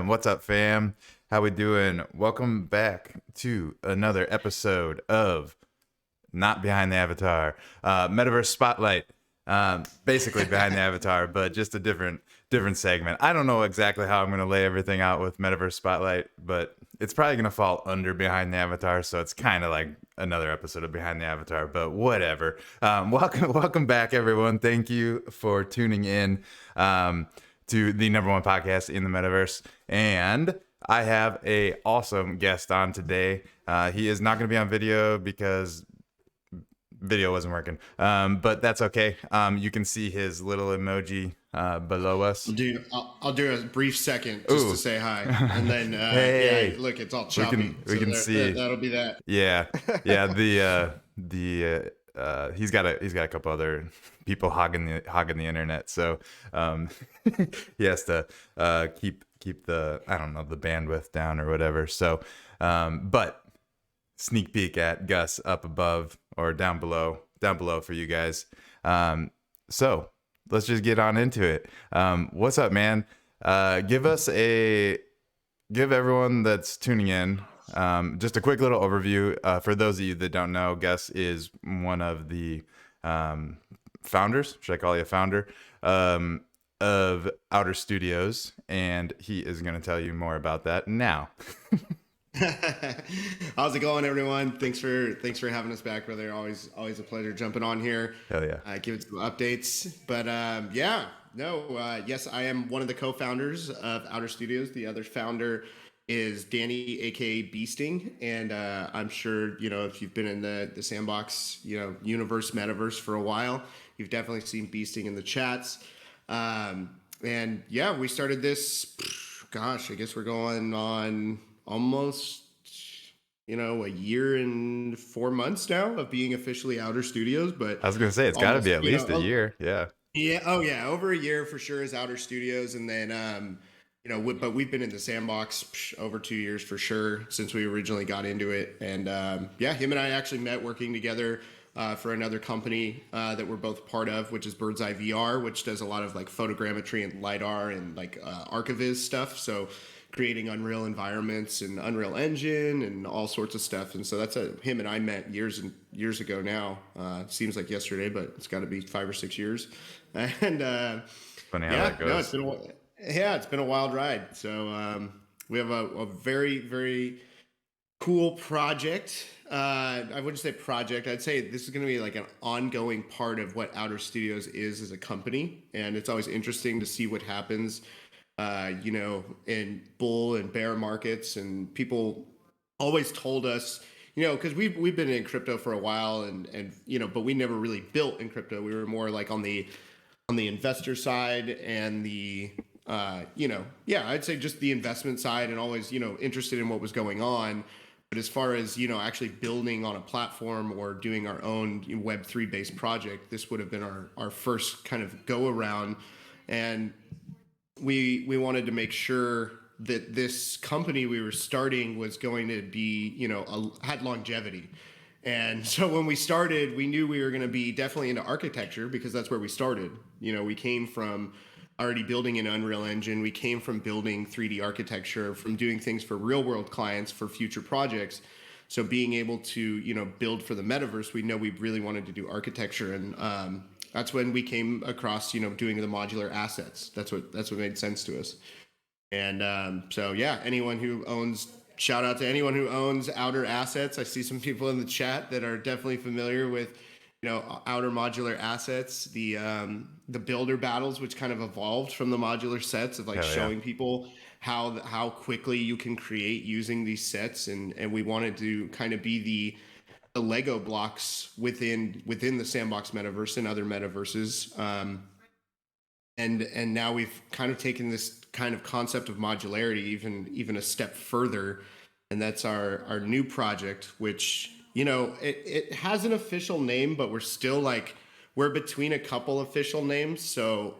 What's up, fam? How we doing? Welcome back to another episode of Not Behind the Avatar, Metaverse Spotlight. Basically behind the Avatar, but just a different segment. I don't know exactly how I'm going to lay everything out with Metaverse Spotlight, but it's probably going to fall under Behind the Avatar, so it's kind of like another episode of Behind the Avatar, but whatever. Welcome back, everyone. Thank you for tuning in to the number one podcast in the Metaverse. And I have a awesome guest on today. He is not going to be on video because video wasn't working, but that's okay. You can see his little emoji below us. Dude, I'll do a brief second just to say hi, and then Hey. yeah, look, it's all choppy. We can see. That'll be that. Yeah. He's got a couple other people hogging the internet, so he has to keep the, I don't know, the bandwidth down or whatever. So but sneak peek at Gus up above or down below for you guys. So let's just get on into it. What's up, man? Give everyone that's tuning in just a quick little overview. For those of you that don't know, Gus is one of the founders, should I call you a founder, of OUTR Studios, and he is going to tell you more about that now. How's it going, everyone? Thanks for having us back, brother. Always a pleasure jumping on here. Hell yeah. Give it some updates, but yes, I am one of the co-founders of OUTR Studios. The other founder is Danny, aka Beasting, and I'm sure if you've been in the sandbox, universe, metaverse for a while, you've definitely seen Beasting in the chats. And yeah, we started this. Gosh, I guess we're going on almost a year and 4 months now of being officially OUTR Studios. But I was gonna say it's got to be at least a year. Yeah, over a year for sure is OUTR Studios, and then but we've been in the sandbox over 2 years for sure since we originally got into it. And him and I actually met working together for another company that we're both part of, which is Bird's Eye VR, which does a lot of like photogrammetry and LiDAR and like archivist stuff. So creating Unreal environments and Unreal Engine and all sorts of stuff. And so that's him and I met years and years ago now. Seems like yesterday, but it's got to be 5 or 6 years. And funny how that goes. It's been a wild ride. So we have a very, very cool project. I wouldn't say project. I'd say this is going to be like an ongoing part of what OUTR Studios is as a company. And it's always interesting to see what happens in bull and bear markets. And people always told us, because we've been in crypto for a while, and but we never really built in crypto. We were more like on the investor side and the I'd say just the investment side, and always interested in what was going on. But as far as actually building on a platform or doing our own Web3 based project, this would have been our first kind of go around. And we wanted to make sure that this company we were starting was going to be, had longevity. And so when we started, we knew we were going to be definitely into architecture, because that's where we started. We came from already building an Unreal Engine. We came from building 3D architecture, from doing things for real world clients for future projects. So being able to, build for the metaverse, we know we really wanted to do architecture. And that's when we came across, doing the modular assets. That's what made sense to us. And shout out to anyone who owns OUTR assets. I see some people in the chat that are definitely familiar with, OUTR modular assets, the builder battles, which kind of evolved from the modular sets of showing people how quickly you can create using these sets. And we wanted to kind of be the Lego blocks within the sandbox metaverse and other metaverses. And now we've kind of taken this kind of concept of modularity even a step further. And that's our new project, which, it has an official name, but we're between a couple official names. So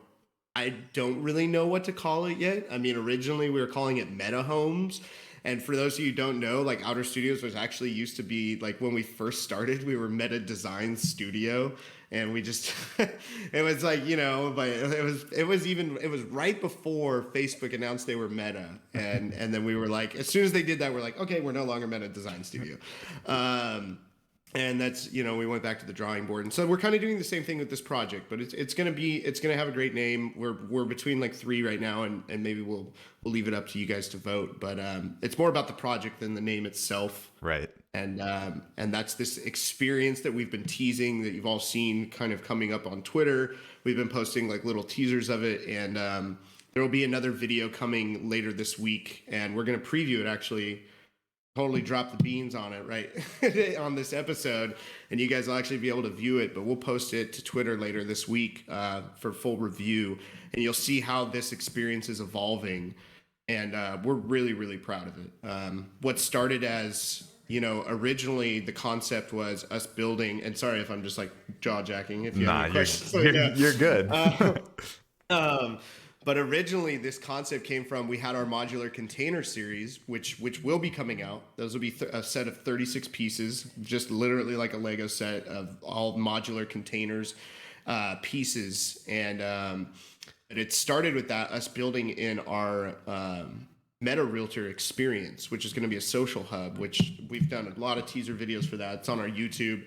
I don't really know what to call it yet. I mean, originally we were calling it Meta Homes. And for those of you who don't know, like OUTR Studios was actually used to be, like when we first started, we were Meta Design Studio. and we just it was like, but it was right before Facebook announced they were Meta, and then we were like, as soon as they did that, we're like, okay, we're no longer Meta Design Studio. And that's, we went back to the drawing board, and so we're kind of doing the same thing with this project, but it's gonna have a great name. We're between like 3 right now, and maybe we'll leave it up to you guys to vote, but it's more about the project than the name itself, Right. and that's this experience that we've been teasing, that you've all seen kind of coming up on Twitter. We've been posting like little teasers of it, and there will be another video coming later this week, and we're gonna preview it actually. Totally drop the beans on it right on this episode, and you guys will actually be able to view it, but we'll post it to Twitter later this week for full review, and you'll see how this experience is evolving, and we're really, really proud of it. What started as, originally the concept was us building, and sorry if I'm just like jaw jacking if you have any questions. You're good. But originally, this concept came from, we had our modular container series, which will be coming out. Those will be a set of 36 pieces, just literally like a Lego set of all modular containers pieces. And it started with that, us building in our Meta Realtor experience, which is going to be a social hub, which we've done a lot of teaser videos for that. It's on our YouTube.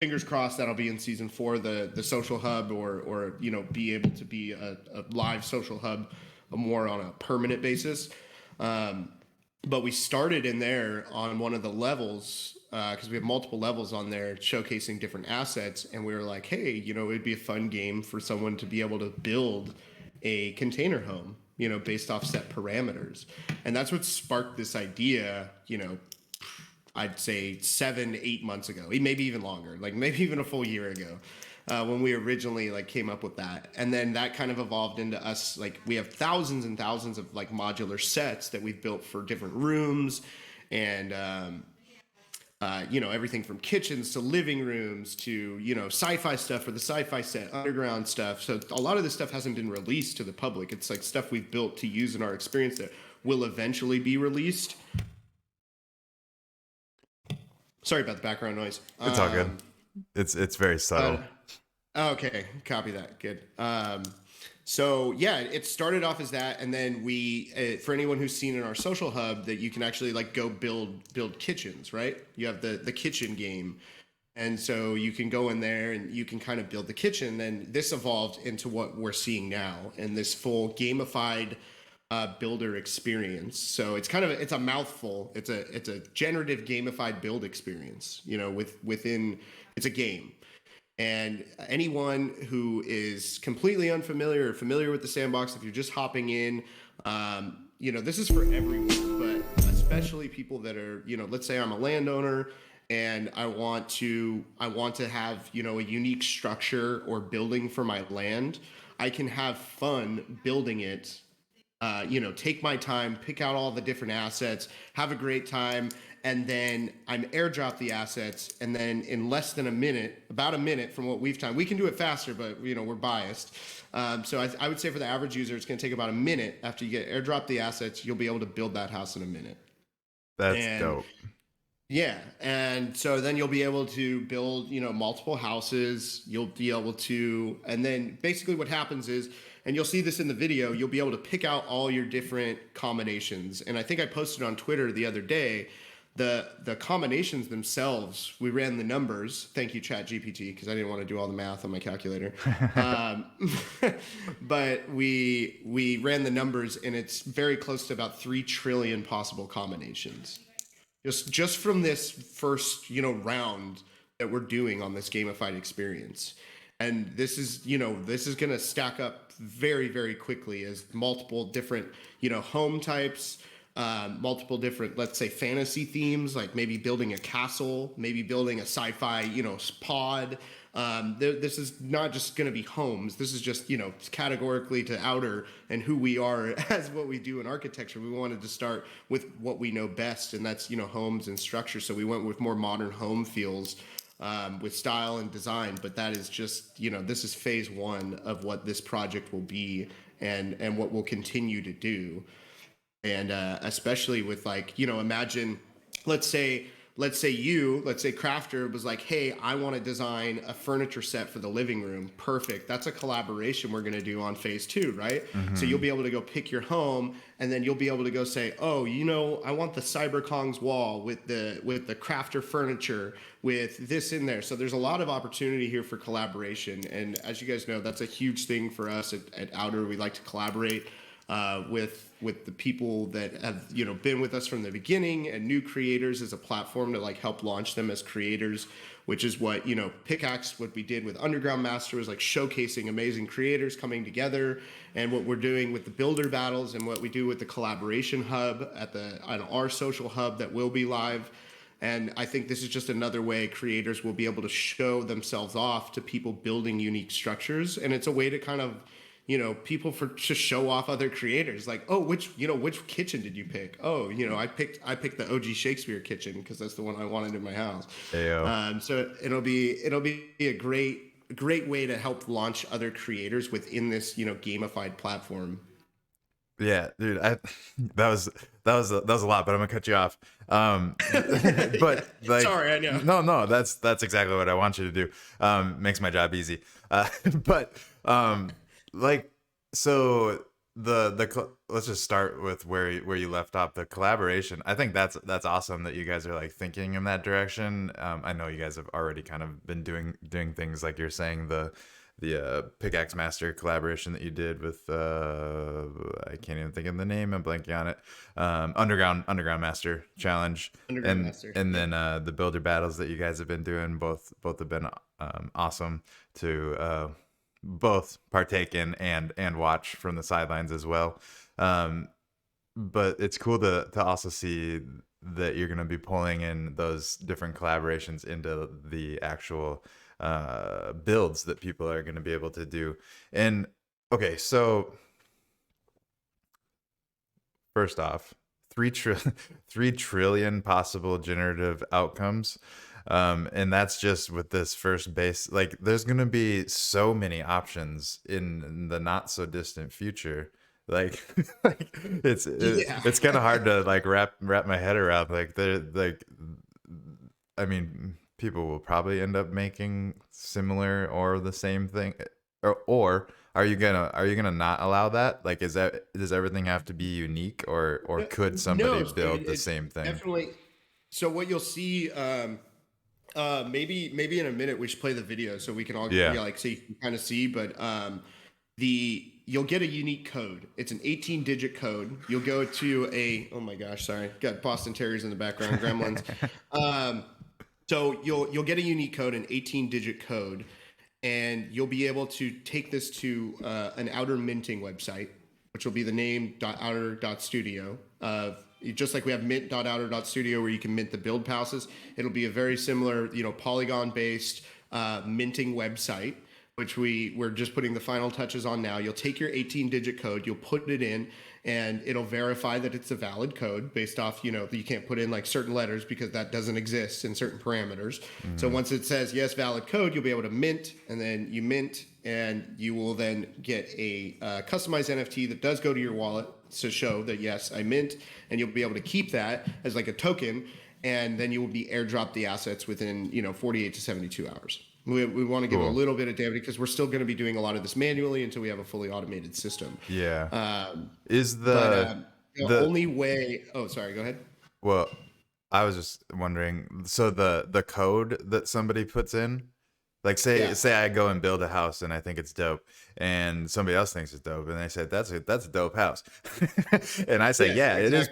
Fingers crossed that'll be in season 4, the social hub, or be able to be a live social hub more on a permanent basis. But we started in there on one of the levels, because we have multiple levels on there showcasing different assets, and we were like, hey, it'd be a fun game for someone to be able to build a container home, based off set parameters. And that's what sparked this idea, I'd say 7-8 months ago, maybe even longer, like maybe even a full year ago, when we originally like came up with that. And then that kind of evolved into us, like we have thousands and thousands of like modular sets that we've built for different rooms, and everything from kitchens to living rooms to sci-fi stuff for the sci-fi set, underground stuff. So a lot of this stuff hasn't been released to the public. It's like stuff we've built to use in our experience that will eventually be released. Sorry about the background noise. It's all good. It's very subtle. Okay, copy that. Good. So yeah, it started off as that, and then we, for anyone who's seen in our social hub, that you can actually like go build kitchens, right? You have the kitchen game, and so you can go in there and you can kind of build the kitchen. Then this evolved into what we're seeing now, and this full gamified builder experience. So it's a mouthful. It's a generative gamified build experience, within, it's a game. And anyone who is completely unfamiliar or familiar with the sandbox, if you're just hopping in, this is for everyone, but especially people that are, let's say I'm a landowner and I want to have, a unique structure or building for my land. I can have fun building it. Take my time, pick out all the different assets, have a great time, and then I'm airdrop the assets, and then in less than about a minute from what we've timed, we can do it faster, but we're biased. So I would say for the average user, it's going to take about a minute after you get airdrop the assets, you'll be able to build that house in a minute. That's dope. Yeah, and so then you'll be able to build, multiple houses. You'll be able to, and then basically what happens is, and you'll see this in the video, you'll be able to pick out all your different combinations. And I think I posted on Twitter the other day, the combinations themselves, we ran the numbers. Thank you, ChatGPT, because I didn't want to do all the math on my calculator. But we ran the numbers, and it's very close to about 3 trillion possible combinations. Just from this first, round that we're doing on this gamified experience. And this is going to stack up very, very quickly as multiple different, home types, multiple different, let's say, fantasy themes, like maybe building a castle, maybe building a sci-fi, pod. This is not just going to be homes. This is just, categorically to outer and who we are as what we do in architecture. We wanted to start with what we know best, and that's, homes and structure. So we went with more modern home feels, with style and design. But that is just, this is phase 1 of what this project will be, and what we'll continue to do. And especially with, like, imagine, let's say let's say Crafter was like, hey, I want to design a furniture set for the living room. Perfect. That's a collaboration we're going to do on phase 2, right? So you'll be able to go pick your home, and then you'll be able to go say, oh, I want the Cyberkongs wall with the Crafter furniture with this in there. So there's a lot of opportunity here for collaboration. And as you guys know, that's a huge thing for us at Outer. We like to collaborate with the people that have been with us from the beginning, and new creators as a platform to like help launch them as creators, which is what Pickaxe, what we did with Underground Master, was like showcasing amazing creators coming together, and what we're doing with the builder battles, and what we do with the collaboration hub on our social hub that will be live. And I think this is just another way creators will be able to show themselves off to people building unique structures, and it's a way to kind of people to show off other creators, like, oh, which kitchen did you pick? Oh, I picked the OG Shakespeare kitchen because that's the one I wanted in my house. So it'll be a great way to help launch other creators within this gamified platform. Yeah, dude, that was a lot, but I'm gonna cut you off. But like, sorry, I know. No, that's exactly what I want you to do. Makes my job easy. But like, so let's just start with where you left off, the collaboration. I think that's awesome that you guys are like thinking in that direction. I know you guys have already kind of been doing things like you're saying, the Pickaxe Master collaboration that you did with I can't even think of the name, I'm blanking on it. Underground Master challenge, and then the builder battles that you guys have been doing, both have been awesome to both partake in and watch from the sidelines as well. But it's cool to also see that you're going to be pulling in those different collaborations into the actual builds that people are going to be able to do. And okay, so first off, 3 trillion possible generative outcomes. And that's just with this first base. Like, there's going to be so many options in the not so distant future. Like, it's kind of hard to like wrap my head around. Like, I mean, people will probably end up making similar or the same thing, or are you gonna not allow that? Like, does everything have to be unique, or could somebody build the same thing? Definitely. So what you'll see, maybe in a minute we should play the video so we can all like so you can kind of see, but you'll get a unique code. It's an 18-digit code. You'll go to oh my gosh, sorry, got Boston Terriers in the background, gremlins. So you'll get a unique code, an 18-digit code, and you'll be able to take this to an Outer minting website, which will be the name.outer.studio. Just like we have mint.outer.studio where you can mint the build passes, it'll be a very similar, Polygon-based minting website, which we're just putting the final touches on now. You'll take your 18-digit code, you'll put it in, and it'll verify that it's a valid code based off, you can't put in like certain letters because that doesn't exist in certain parameters. Mm-hmm. So once it says yes, valid code, you'll be able to mint, and then you mint, and you will then get a customized NFT that does go to your wallet to show that yes, I mint, and you'll be able to keep that as like a token, and then you will be airdropped the assets within 48 to 72 hours. We want to give a little bit of damage because we're still going to be doing a lot of this manually until we have a fully automated system. Yeah. The only way? Oh, sorry. Go ahead. Well, I was just wondering. So the code that somebody puts in, like say I go and build a house and I think it's dope, and somebody else thinks it's dope, and they say that's a dope house, and I say it is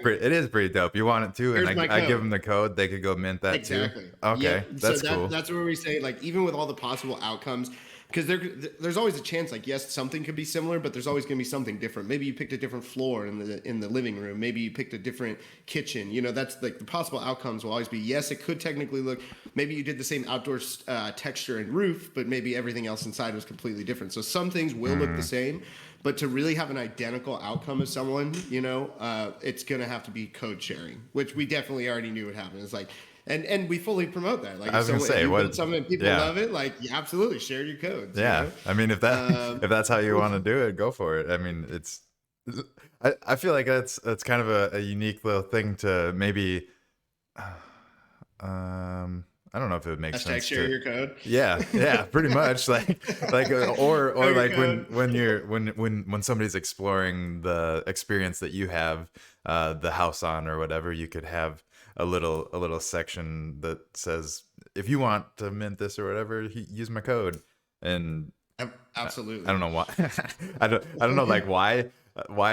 pretty dope. You want it too, and I give them the code. They could go mint that too. Okay, that's cool. That's where we say, like, even with all the possible outcomes, because there's always a chance, like, yes, something could be similar, but there's always going to be something different. Maybe you picked a different floor in the living room. Maybe you picked a different kitchen. That's like the possible outcomes will always be, yes, it could technically look, maybe you did the same outdoor texture and roof, but maybe everything else inside was completely different. So some things will look the same, but to really have an identical outcome as someone, it's going to have to be code sharing, which we definitely already knew would happen. It's like, and we fully promote that. Like, I was gonna say, what something people love it, like, absolutely share your codes. Yeah, I mean, if that's how you want to do it, go for it. I mean, I feel like that's kind of a unique little thing to maybe. I don't know if it would make Hashtag sense share to. your code. Yeah, pretty much like or Code your like code. when somebody's exploring the experience that you have the house on or whatever, you could have a little section that says if you want to mint this or whatever, use my code. And I Absolutely. don't know why. I don't know like why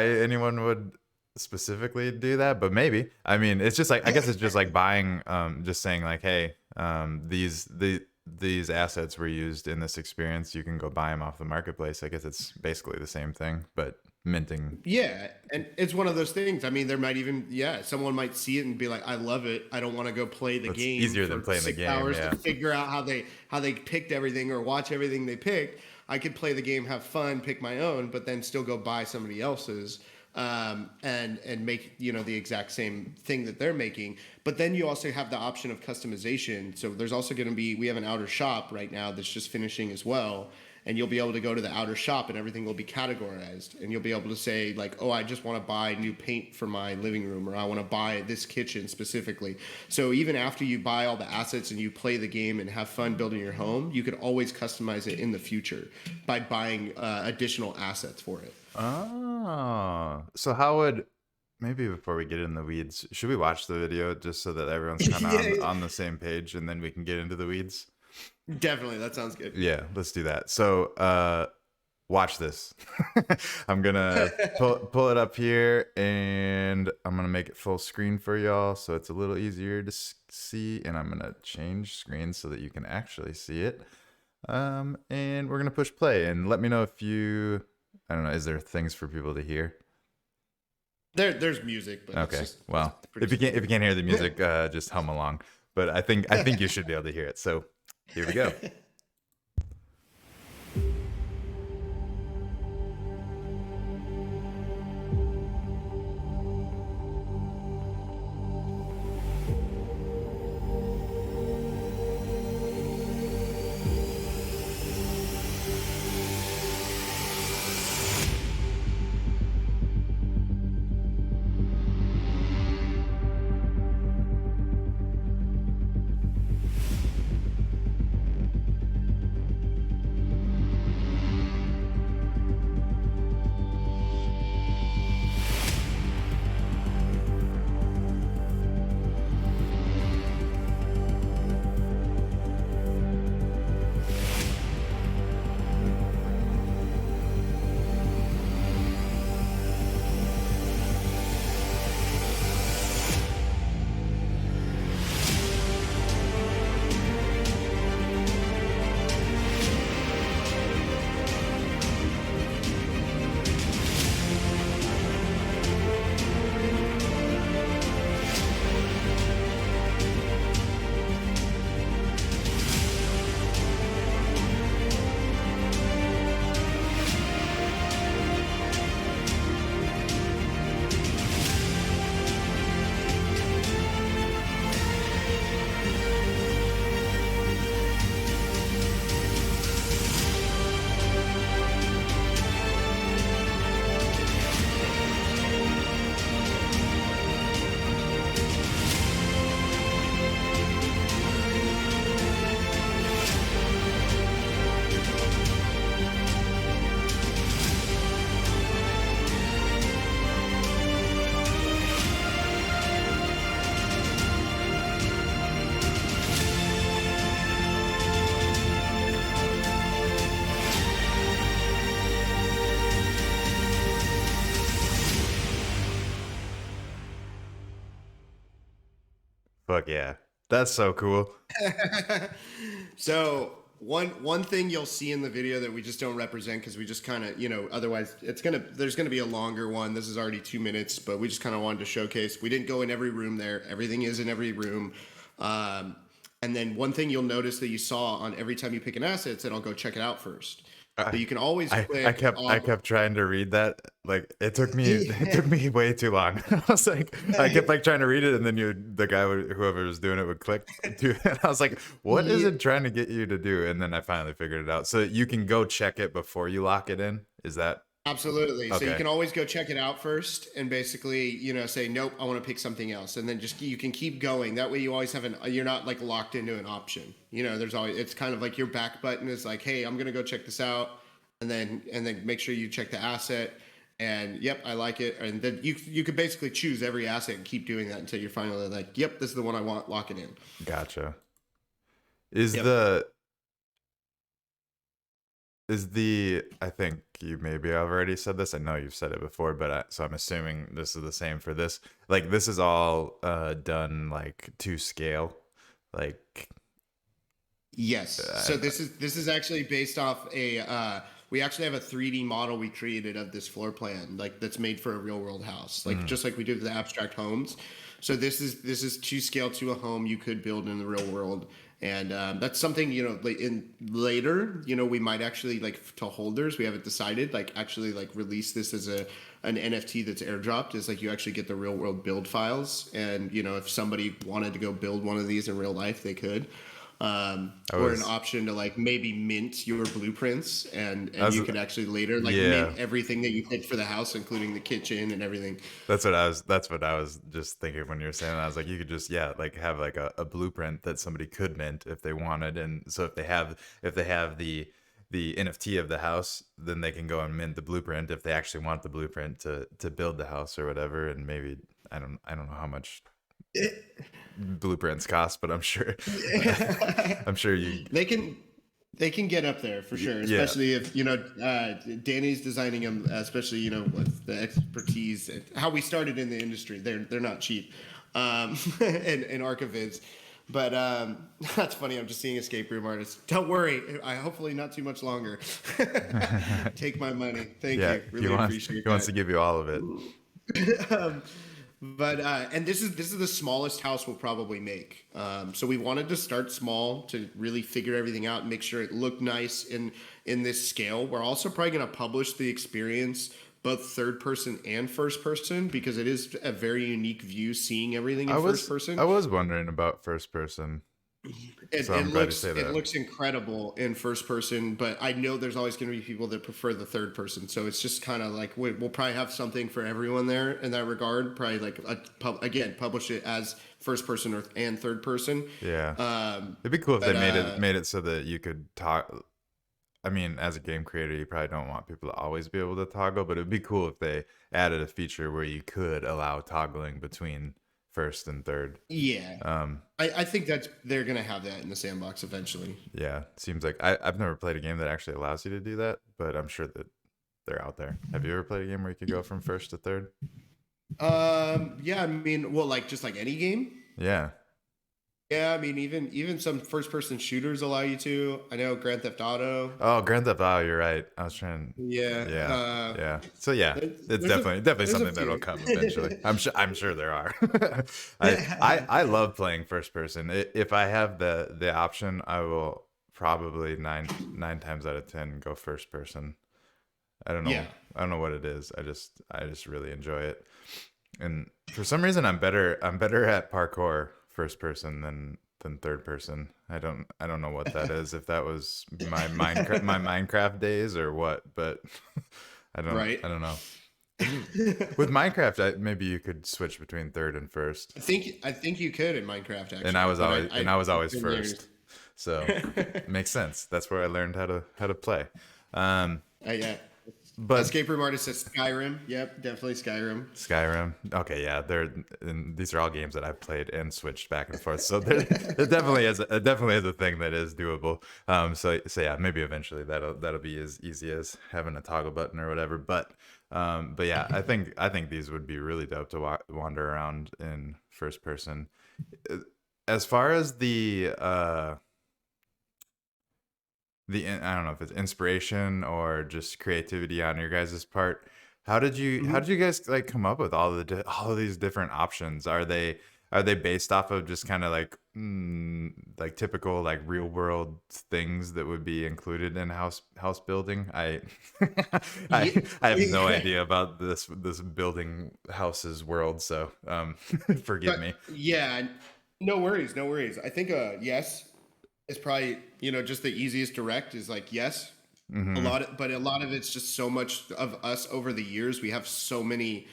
anyone would specifically do that, but maybe. I mean, it's just like I guess it's just like buying just saying like, hey, these assets were used in this experience. You can go buy them off the marketplace. I guess it's basically the same thing, but minting. Yeah, and it's one of those things. I mean, there might even, yeah, someone might see it and be like, "I love it. I don't want to go play the It's game easier than for playing the six game. hours to Yeah. figure out how they picked everything or watch everything they picked. I could play the game, have fun, pick my own, but then still go buy somebody else's, and make the exact same thing that they're making. But then you also have the option of customization. So there's also going to be we have an outer shop right now that's just finishing as well, and you'll be able to go to the outer shop and everything will be categorized, and you'll be able to say like, oh, I just want to buy new paint for my living room, or I want to buy this kitchen specifically. So even after you buy all the assets and you play the game and have fun building your home, you could always customize it in the future by buying additional assets for it. Oh, so how would maybe before we get in the weeds, should we watch the video just so that everyone's kind of Yeah, on the same page, and then we can get into the weeds? definitely, that sounds good. Yeah, let's do that. So, watch this. I'm gonna pull it up here, and I'm gonna make it full screen for y'all, so it's a little easier to see. And I'm gonna change screens so that you can actually see it. And we're gonna push play, and let me know if you. I don't know. Is there things for people to hear? There's music, but it's Okay. just Well, it's pretty if you can't hear the music, just hum along. But I think you should be able to hear it. So here we go. Fuck yeah, that's so cool. So one thing you'll see in the video that we just don't represent because we just kind of otherwise there's gonna be a longer one. This is already 2 minutes, but we just kind of wanted to showcase. We didn't go in every room there. Everything is in every room. And then one thing you'll notice that you saw on every time you pick an asset, it said, "I'll go check it out first." I, But you can always I click kept I on. kept trying to read that. Like it took me way too long. I was like I kept like trying to read it, and then the guy whoever was doing it would click to it. And I was like, what is Yeah, it trying to get you to do? And then I finally figured it out. So you can go check it before you lock it in. Is that Absolutely. So you Okay. can always go check it out first and basically, say, nope, I want to pick something else. And then just, you can keep going. That way you always have you're not like locked into an option. There's always, it's kind of like your back button is like, hey, I'm going to go check this out. And then make sure you check the asset and yep, I like it. And then you could basically choose every asset and keep doing that until you're finally like, yep, this is the one I want, lock it in. Gotcha. Is Yep. the is the I think you maybe have already said this. I know you've said it before, but so I'm assuming this is the same for this. Like this is all done like to scale. Like Yes. uh, So this is actually based off we actually have a 3D model we created of this floor plan, like that's made for a real world house, like mm, just like we do with the abstract homes. So this is to scale to a home you could build in the real world, and that's something like in later we might actually like to holders. We haven't decided like actually like release this as an NFT that's airdropped. Is like you actually get the real world build files, and if somebody wanted to go build one of these in real life, they could I or an was option to like maybe mint your blueprints I and was you could actually later like yeah. mint everything that you picked for the house, including the kitchen and everything. That's what I was just thinking when you were saying that. I was like, you could just, yeah, like have like a blueprint that somebody could mint if they wanted. And so if they have the NFT of the house, then they can go and mint the blueprint if they actually want the blueprint to build the house or whatever. And maybe I don't know how much blueprints cost, but I'm sure I'm sure you they can they can get up there for sure, yeah. especially if Danny's designing them, especially with the expertise how we started in the industry. They're not cheap, and archivids. But that's funny. I'm just seeing escape room artists. Don't worry. I hopefully not too much longer. Take my money. Thank Yeah, you. he Really wants appreciate he wants that. to give you all of it. um, but and this is the smallest house we'll probably make. So we wanted to start small to really figure everything out and make sure it looked nice in this scale. We're also probably going to publish the experience both third person and first person because it is a very unique view seeing everything I in first was person. I was wondering about first person, It, so it I'm glad you looks say it that. looks incredible in first person, but I know there's always going to be people that prefer the third person. So it's just kind of like we'll probably have something for everyone there in that regard. Probably like again publish it as first person and third person. Yeah. Um, It'd be cool if they but made it so that you could talk. I mean, as a game creator, you probably don't want people to always be able to toggle, but it'd be cool if they added a feature where you could allow toggling between first and third. yeah, Um, I think that's they're going to have that in the sandbox eventually. yeah, seems like I've never played a game that actually allows you to do that, but I'm sure that they're out there. Have you ever played a game where you could go from first to third? Yeah, I mean, well, like just like any game. Yeah. Yeah, I mean, even some first person shooters allow you to. I know Grand Theft Auto. Oh, Grand Theft Auto, you're right. I was trying. Yeah, Yeah, yeah. So yeah, it's there's a definitely there's a something that'll few. come eventually. I'm sure there are. I love playing first person. If I have the option, I will probably nine times out of 10 go first person. I don't know. Yeah. I don't know what it is. I just really enjoy it. And for some reason, I'm better at parkour first person than third person. I don't know what that is. If that was my Minecraft days or what, but I don't Right. I don't know. With Minecraft, maybe you could switch between third and first, I think you could in Minecraft and I actually, was but always and I was it's always been years. first. So makes sense. That's where I learned how to play. Um, Yeah. but Escape room artist says Skyrim. Yep, definitely Skyrim. Skyrim. Okay, yeah, and these are all games that I've played and switched back and forth. So there definitely is a thing that is doable. So yeah, maybe eventually that'll be as easy as having a toggle button or whatever. But yeah, I think these would be really dope to wander around in first person. As far as I don't know if it's inspiration or just creativity on your guys' part. How did you guys like come up with all of these different options? Are they based off of just kind of like typical like real world things that would be included in house building? I I have no Yeah. idea about this building houses world, so forgive But me. yeah, no worries, no worries. I think yes is probably just the easiest direct is like yes. But a lot of it's just so much of us over the years. We have so many,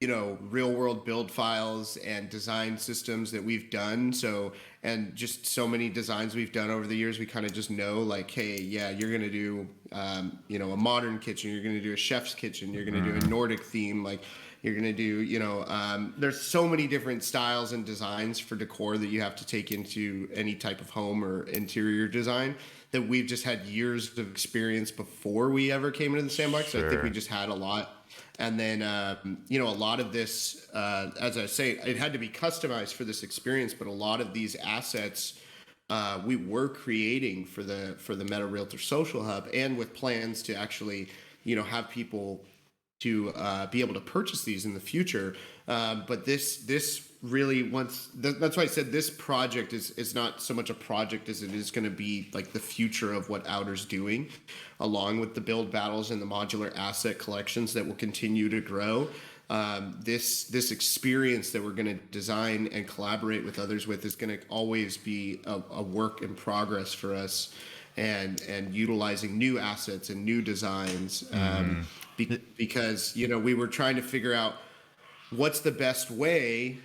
real world build files and design systems that we've done. So, and just so many designs we've done over the years, we kind of just know like, hey, yeah, you're going to do, a modern kitchen, you're going to do a chef's kitchen, you're going to do a Nordic theme. Like you're going to do, there's so many different styles and designs for decor that you have to take into any type of home or interior design that we've just had years of experience before we ever came into the sandbox. So I think we just had a lot. And then, a lot of this, as I say, it had to be customized for this experience, but a lot of these assets we were creating for the Meta Realtor Social Hub, and with plans to actually, have people to be able to purchase these in the future. But this really that's why I said this project is not so much a project as it is going to be like the future of what OUTR's doing, along with the build battles and the modular asset collections that will continue to grow. This experience that we're going to design and collaborate with others with is going to always be a work in progress for us, and utilizing new assets and new designs, because we were trying to figure out what's the best way.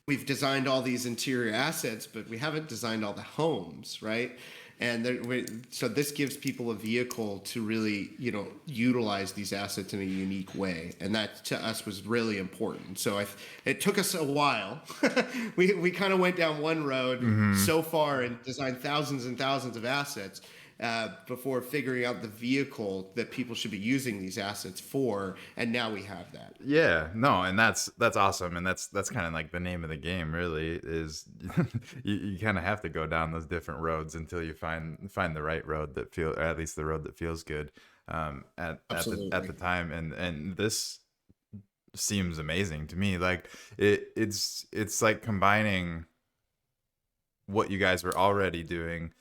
We've designed all these interior assets, but we haven't designed all the homes, right? And so this gives people a vehicle to really, utilize these assets in a unique way, and that to us was really important. So it took us a while. we kind of went down one road so far and designed thousands and thousands of assets before figuring out the vehicle that people should be using these assets for, and now we have that. Yeah, no, and that's awesome, and that's kind of like the name of the game. Really, is you kind of have to go down those different roads until you find the right road that or at least the road that feels good at the time. And this seems amazing to me. Like it's like combining what you guys were already doing,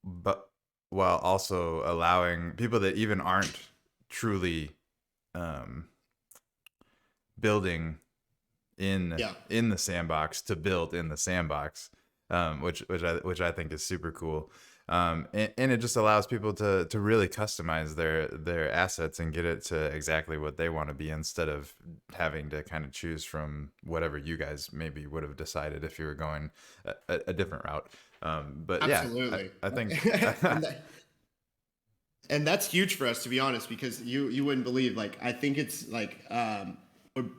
but while also allowing people that even aren't truly building in the sandbox to build in the sandbox, which I think is super cool. And it just allows people to really customize their assets and get it to exactly what they want to be, instead of having to kind of choose from whatever you guys maybe would have decided if you were going a different route. But absolutely. Yeah, I think and that's huge for us, to be honest, because you wouldn't believe, like, I think it's like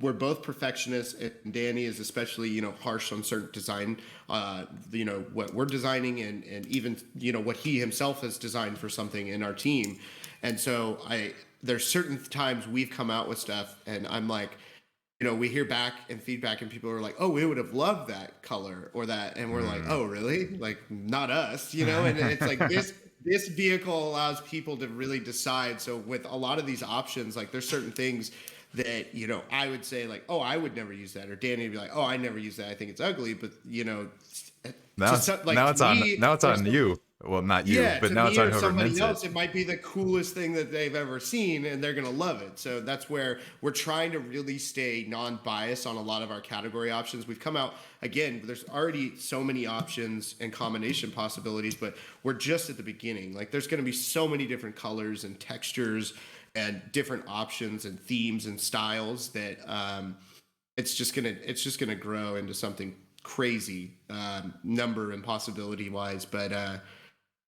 we're both perfectionists, and Danny is especially harsh on certain design, what we're designing, and even what he himself has designed for something in our team. And so there's certain times we've come out with stuff and I'm like, we hear back and feedback, and people are like, oh, we would have loved that color or that, and we're like, oh really? Like, not us, and it's like this vehicle allows people to really decide. So with a lot of these options, like, there's certain things that I would say like, oh, I would never use that, or Danny would be like, oh, I never use that, I think it's ugly. But now it's on you. Well, not you, but now it's on whoever somebody mints else. It might be the coolest thing that they've ever seen, and they're gonna love it. So that's where we're trying to really stay non-biased on a lot of our category options. We've come out again. There's already so many options and combination possibilities, but we're just at the beginning. Like, there's gonna be so many different colors and textures and different options and themes and styles that it's just gonna grow into something crazy, number and possibility wise. But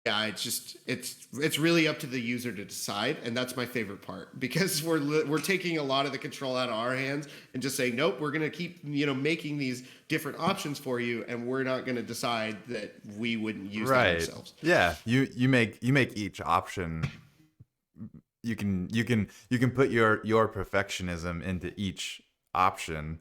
yeah, it's really up to the user to decide, and that's my favorite part, because we're taking a lot of the control out of our hands and just saying, nope, we're gonna keep making these different options for you, and we're not gonna decide that we wouldn't use that ourselves. Yeah, you make each option. You can put your perfectionism into each option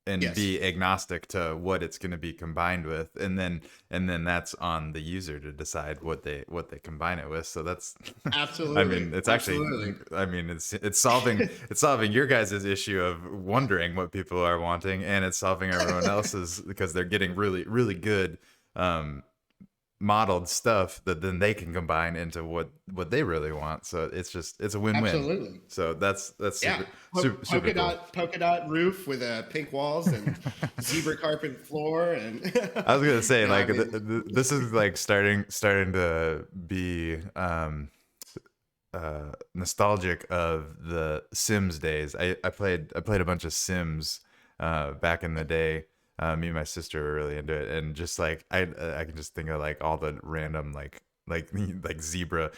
and be agnostic to what it's going to be combined with, and then that's on the user to decide what they combine it with. So that's absolutely. I mean, it's actually it's solving your guys' issue of wondering what people are wanting, and it's solving everyone else's, because they're getting really, really good modeled stuff that then they can combine into what they really want. So it's a win-win. Absolutely. So that's super cool. Polka dot roof with pink walls and zebra carpet floor. And I was gonna say, this is like starting to be nostalgic of the Sims days. I played a bunch of Sims back in the day. Me and my sister were really into it, and just like I can just think of like all the random like zebra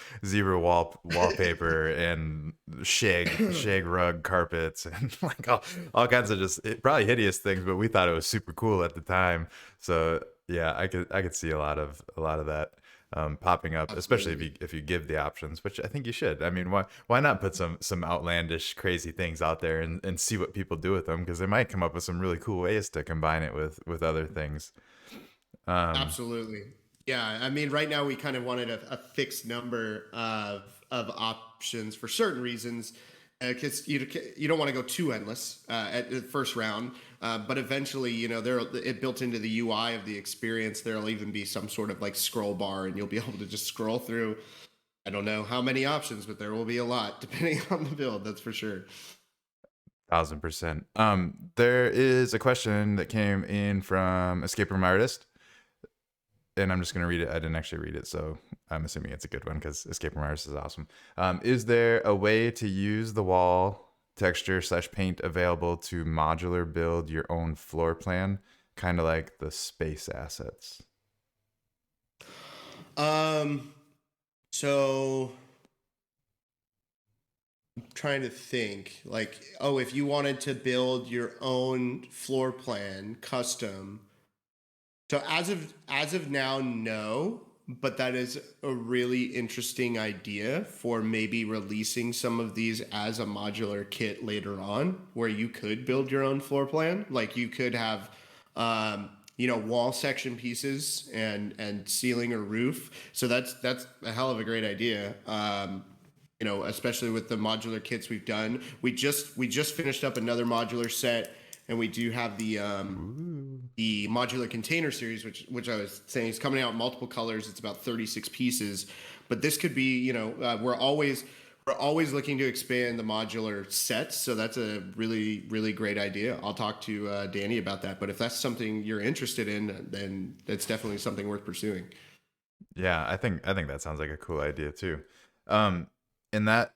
wallpaper and shag rug carpets and like all kinds of just probably hideous things, but we thought it was super cool at the time. So yeah, I could see a lot of that popping up, especially if Absolutely. you give the options, which I think you should. I mean, why not put some outlandish, crazy things out there and see what people do with them? Because they might come up with some really cool ways to combine it with other things. Um, Absolutely. Yeah, I mean, right now we kind of wanted a fixed number of options for certain reasons, because you don't want to go too endless at the first round. But eventually, there it built into the UI of the experience. There'll even be some sort of like scroll bar, and you'll be able to just scroll through. I don't know how many options, but there will be a lot depending on the build. That's for sure. 1000%. There is a question that came in from Escape Room Artist, and I'm just gonna read it. I didn't actually read it, so I'm assuming it's a good one because Escape Room Artist is awesome. Is there a way to use the wall texture/paint available to modular build your own floor plan, kind of like the space assets? Um, so trying to think like, oh, if you wanted to build your own floor plan custom. So as of now, no, but that is a really interesting idea for maybe releasing some of these as a modular kit later on, where you could build your own floor plan. Like you could have, wall section pieces and ceiling or roof. So that's a hell of a great idea. Especially with the modular kits we've done. We just finished up another modular set, and we do have Ooh. the modular container series, which I was saying is coming out in multiple colors. It's about 36 pieces, but this could be, we're always looking to expand the modular sets. So that's a really really great idea. I'll talk to Danny about that. But if that's something you're interested in, then that's definitely something worth pursuing. Yeah, I think that sounds like a cool idea too. Um, and that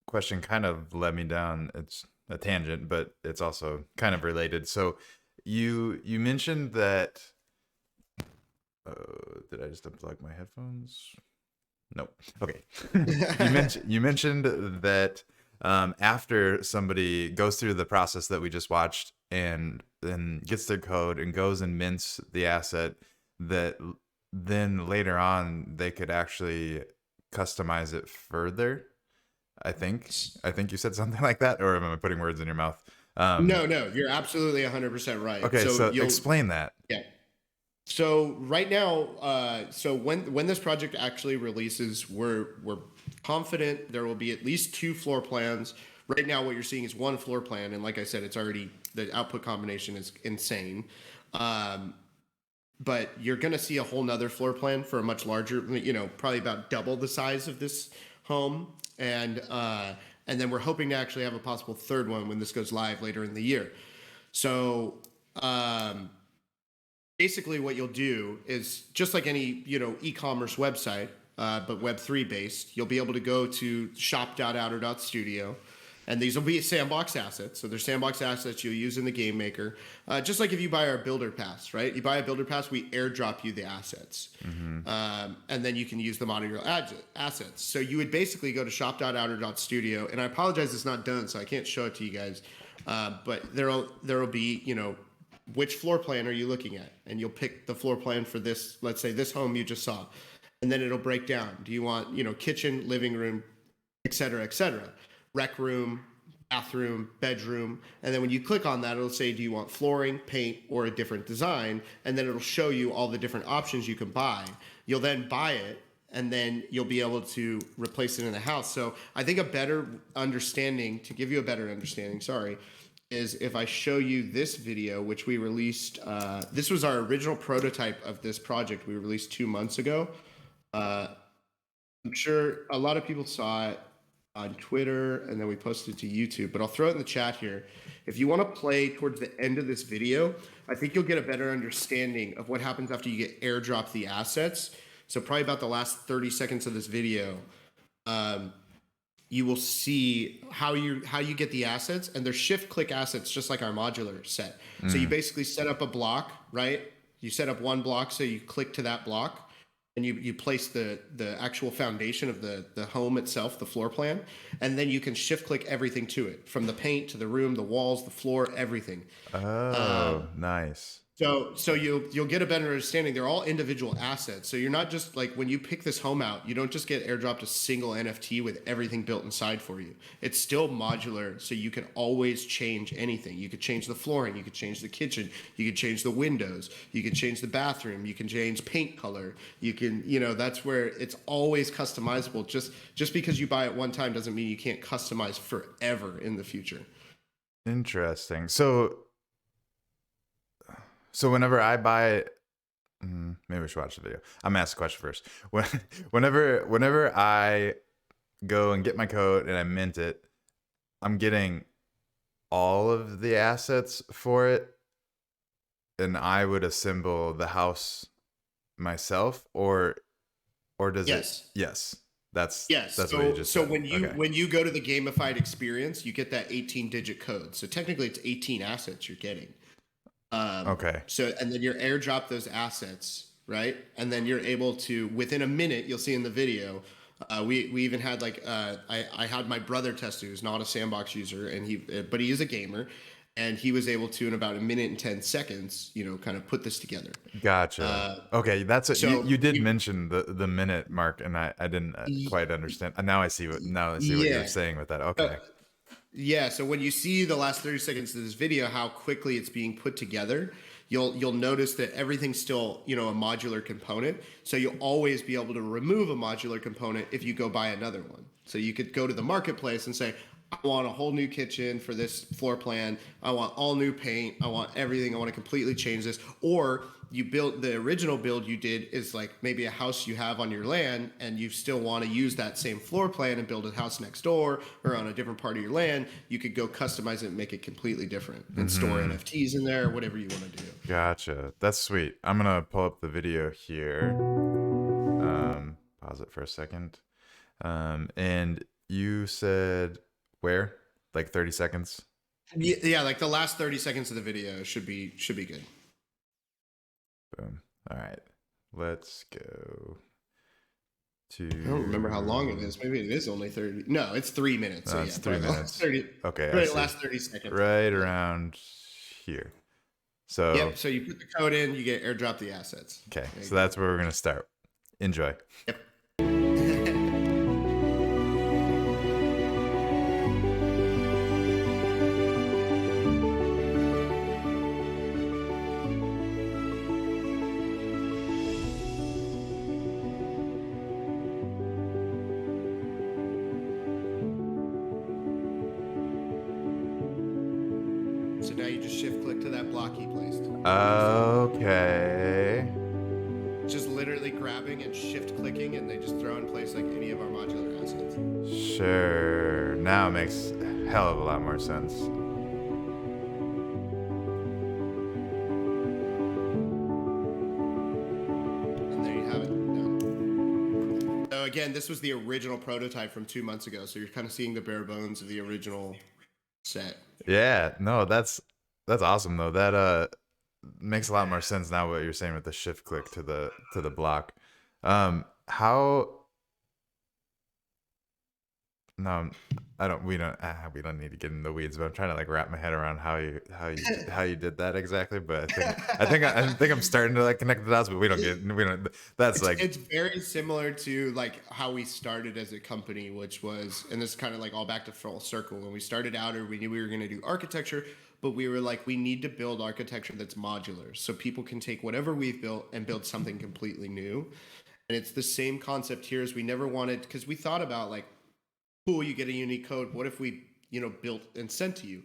question kind of led me down. It's a tangent, but it's also kind of related. So you mentioned that. Did I just unplug my headphones? Nope. Okay. You mentioned that after somebody goes through the process that we just watched and then gets their code and goes and mints the asset, that then later on they could actually customize it further. I think you said something like that, or am I putting words in your mouth? Um, No, no, you're absolutely 100% right. okay, So so you'll explain that. yeah. So right now, so when this project actually releases, we're confident there will be at least two floor plans. Right now, what you're seeing is one floor plan, and like I said, it's already the output combination is insane. Um, but you're going to see a whole nother floor plan for a much larger, probably about double the size of this home, and then we're hoping to actually have a possible third one when this goes live later in the year. So. Basically what you'll do is just like any e-commerce website, but web3 based. You'll be able to go to shop.outer.studio, and these will be sandbox assets. So they're sandbox assets you'll use in the game maker, just like if you buy our builder pass, right? You buy a builder pass, we airdrop you the assets, Hmm. and then you can use them on your assets. So you would basically go to shop.outer.studio, and I apologize it's not done, so I can't show it to you guys, but there'll be which floor plan are you looking at, and you'll pick the floor plan for this, let's say this home you just saw, and then it'll break down. Do you want kitchen, living room, etc., rec room, bathroom, bedroom, and then when you click on that, it'll say, do you want flooring, paint, or a different design, and then it'll show you all the different options you can buy. You'll then buy it, and then you'll be able to replace it in the house. So I think to give you a better understanding, sorry, is if I show you this video, which we released. This was our original prototype of this project we released 2 months ago. Uh, I'm sure a lot of people saw it on Twitter, and then we posted it to YouTube, but I'll throw it in the chat here. If you want to play towards the end of this video, I think you'll get a better understanding of what happens after you get airdropped the assets. So probably about the last 30 seconds of this video. Um, you will see how you get the assets, and they're shift click assets just like our modular set. So you Mm. basically set up a block, right? You set up one block, so you click to that block, and you place the actual foundation of the home itself, the floor plan, and then you can shift click everything to it, from the paint to the room, the walls, the floor, everything. Oh, nice. So you'll get a better understanding. They're all individual assets. So you're not just like, when you pick this home out, you don't just get airdropped a single NFT with everything built inside for you. It's still modular, so you can always change anything. You could change the flooring, you could change the kitchen, you could change the windows, you could change the bathroom, you can change paint color. You can, that's where it's always customizable. Just because you buy it one time doesn't mean you can't customize forever in the future. Interesting. So whenever I buy, maybe we should watch the video. I'm gonna ask a question first. Whenever I go and get my code and I mint it, I'm getting all of the assets for it, and I would assemble the house myself, or does it? Yes. Yes, that's Yes. that's what you So just so said. when you Okay. when you go to the gamified experience, you get that 18-digit code. So technically, it's 18 assets you're getting. Okay. So, and then you're airdrop those assets, right? And then you're able to, within a minute, you'll see in the video. We even had I had my brother test it, who's not a sandbox user, and but he is a gamer, and he was able to, in about a minute and 10 seconds, kind of put this together. Gotcha. Okay, that's it. You So you did you, mention the minute mark, and I didn't quite understand. Now I see what you're yeah. saying with that. Uh, Okay. Yeah, so when you see the last 30 seconds of this video, how quickly it's being put together, you'll notice that everything's still, a modular component. So you'll always be able to remove a modular component if you go buy another one. So you could go to the marketplace and say, I want a whole new kitchen for this floor plan. I want all new paint. I want everything. I want to completely change this. Or you built the original build you did is like maybe a house you have on your land, and you still want to use that same floor plan and build a house next door or on a different part of your land. You could go customize it and make it completely different and store Mm-hmm. NFTs in there, whatever you want to do. Gotcha. That's sweet. I'm gonna pull up the video here. Pause it for a second. And you said where? Like 30 seconds? Yeah, like the last 30 seconds of the video should be good. Boom. All right. Let's go to. I don't remember how long it is. Maybe it is only 30. No, it's 3 minutes. So It's yeah, 3 minutes. 30. Okay, I Right, see. last 30 seconds. Right around here. So, Yep. So you put the code in, you get airdrop the assets. okay. There you So go. that's where we're gonna start. Enjoy. Yep. So now you just shift click to that block he placed. Okay. Just literally grabbing and shift clicking, and they just throw in place like any of our modular assets. Sure. Now it makes a hell of a lot more sense. And there you have it. Done. So again, this was the original prototype from 2 months ago. So you're kind of seeing the bare bones of the original set. Yeah. No, that's awesome though. That makes a lot more sense now what you're saying with the shift click to the block. How No, I don't. We don't need to get in the weeds. But I'm trying to like wrap my head around how you did that exactly. But I think I'm starting to like connect the dots. But we don't. That's like It's very similar to like how we started as a company, which was, and this is kind of like all back to full circle. When we started Outer, we knew we were going to do architecture, but we were like, we need to build architecture that's modular, so people can take whatever we've built and build something completely new. And it's the same concept here. As we never wanted, because we thought about like, cool, you get a unique code. What if we, built and sent to you?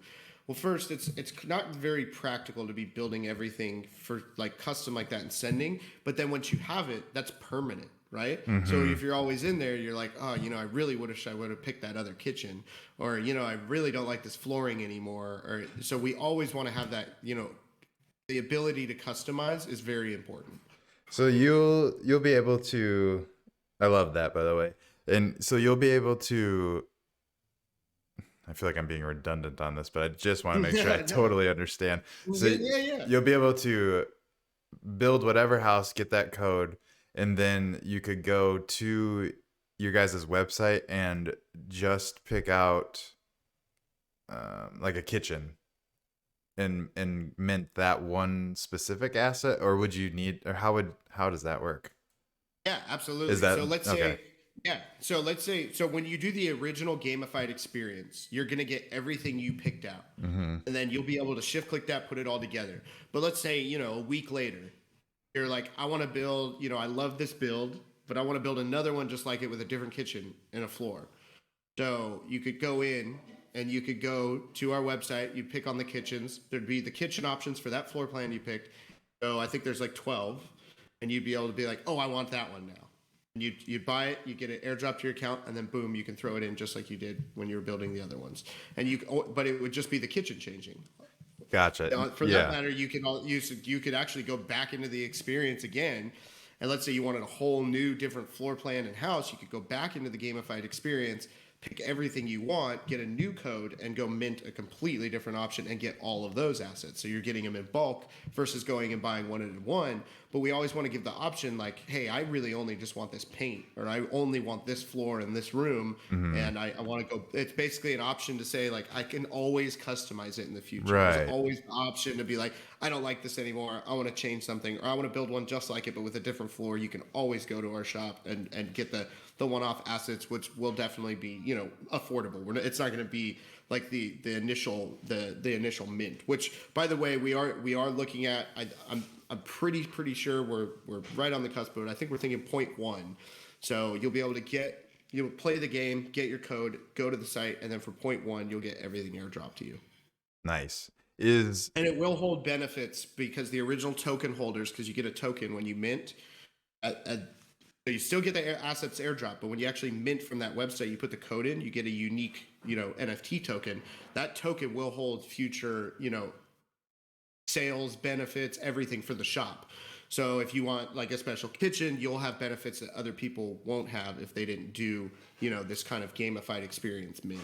Well, first, it's not very practical to be building everything for like custom like that and sending. But then once you have it, that's permanent, right? So if you're always in there, you're like, oh, I really wish I would have picked that other kitchen, or I really don't like this flooring anymore. Or so we always want to have that, the ability to customize is very important. so you'll be able to. I love that, by the way. And so you'll be able to I feel like I'm being redundant on this, but I just want to make sure I No. totally understand. So Yeah. you'll be able to build whatever house, get that code, and then you could go to your guys' website and just pick out like a kitchen and mint that one specific asset, or would you need, or how does that work? Yeah, Is absolutely. that So let's okay? say, yeah. So let's say, so when you do the original gamified experience, you're going to get everything you picked out. Mm-hmm. And then you'll be able to shift click that, put it all together. But let's say, a week later, you're like, I want to build, I love this build, but I want to build another one just like it with a different kitchen and a floor. So you could go in and you could go to our website, you pick on the kitchens. There'd be the kitchen options for that floor plan you picked. So I think there's like 12, and you'd be able to be like, oh, I want that one now. And you'd buy it, you get it airdrop to your account, and then boom, you can throw it in just like you did when you were building the other ones. But it would just be the kitchen changing. Gotcha. For that Yeah. matter, you could actually go back into the experience again, and let's say you wanted a whole new different floor plan and house, you could go back into the gamified experience, pick everything you want, get a new code, and go mint a completely different option and get all of those assets. So you're getting them in bulk versus going and buying one at one. But we always want to give the option like, hey, I really only just want this paint, or I only want this floor in this room, Mm-hmm. and I want to go. It's basically an option to say like I can always customize it in the future. There's Right. always the option to be like, I don't like this anymore. I want to change something, or I want to build one just like it but with a different floor. You can always go to our shop and get the one-off assets, which will definitely be affordable. It's not going to be like the initial mint. Which, by the way, we are looking at. I'm pretty sure we're right on the cusp, but I think we're thinking point one. So you'll be able to you'll play the game, get your code, go to the site, and then for point one, you'll get everything airdropped to you. Nice. Is And it will hold benefits because the original token holders, because you get a token when you mint, so you still get the assets airdrop, but when you actually mint from that website, you put the code in, you get a unique, NFT token. That token will hold future, sales, benefits, everything for the shop. So if you want like a special kitchen, you'll have benefits that other people won't have if they didn't do, this kind of gamified experience mint.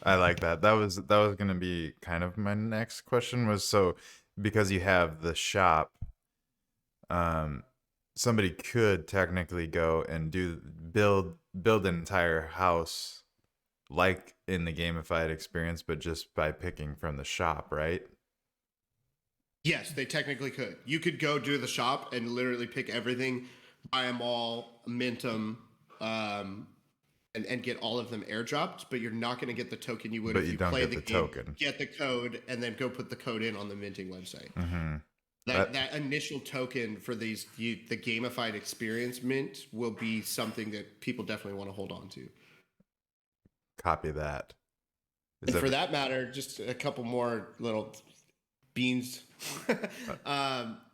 I like that. That was gonna be kind of my next question was, so because you have the shop, um, somebody could technically go and build an entire house like in the gamified experience, but just by picking from the shop, right? Yes, they technically could. You could go do the shop and literally pick everything, buy them all, mint them, um, and get all of them airdropped, but you're not going to get the token you would But if you you don't play get the the game, token. get the code, and then go put the code in on the minting website. Mm-hmm. That initial token for the gamified experience mint will be something that people definitely want to hold on to. Copy that. Is And that for that matter, just a couple more little beans.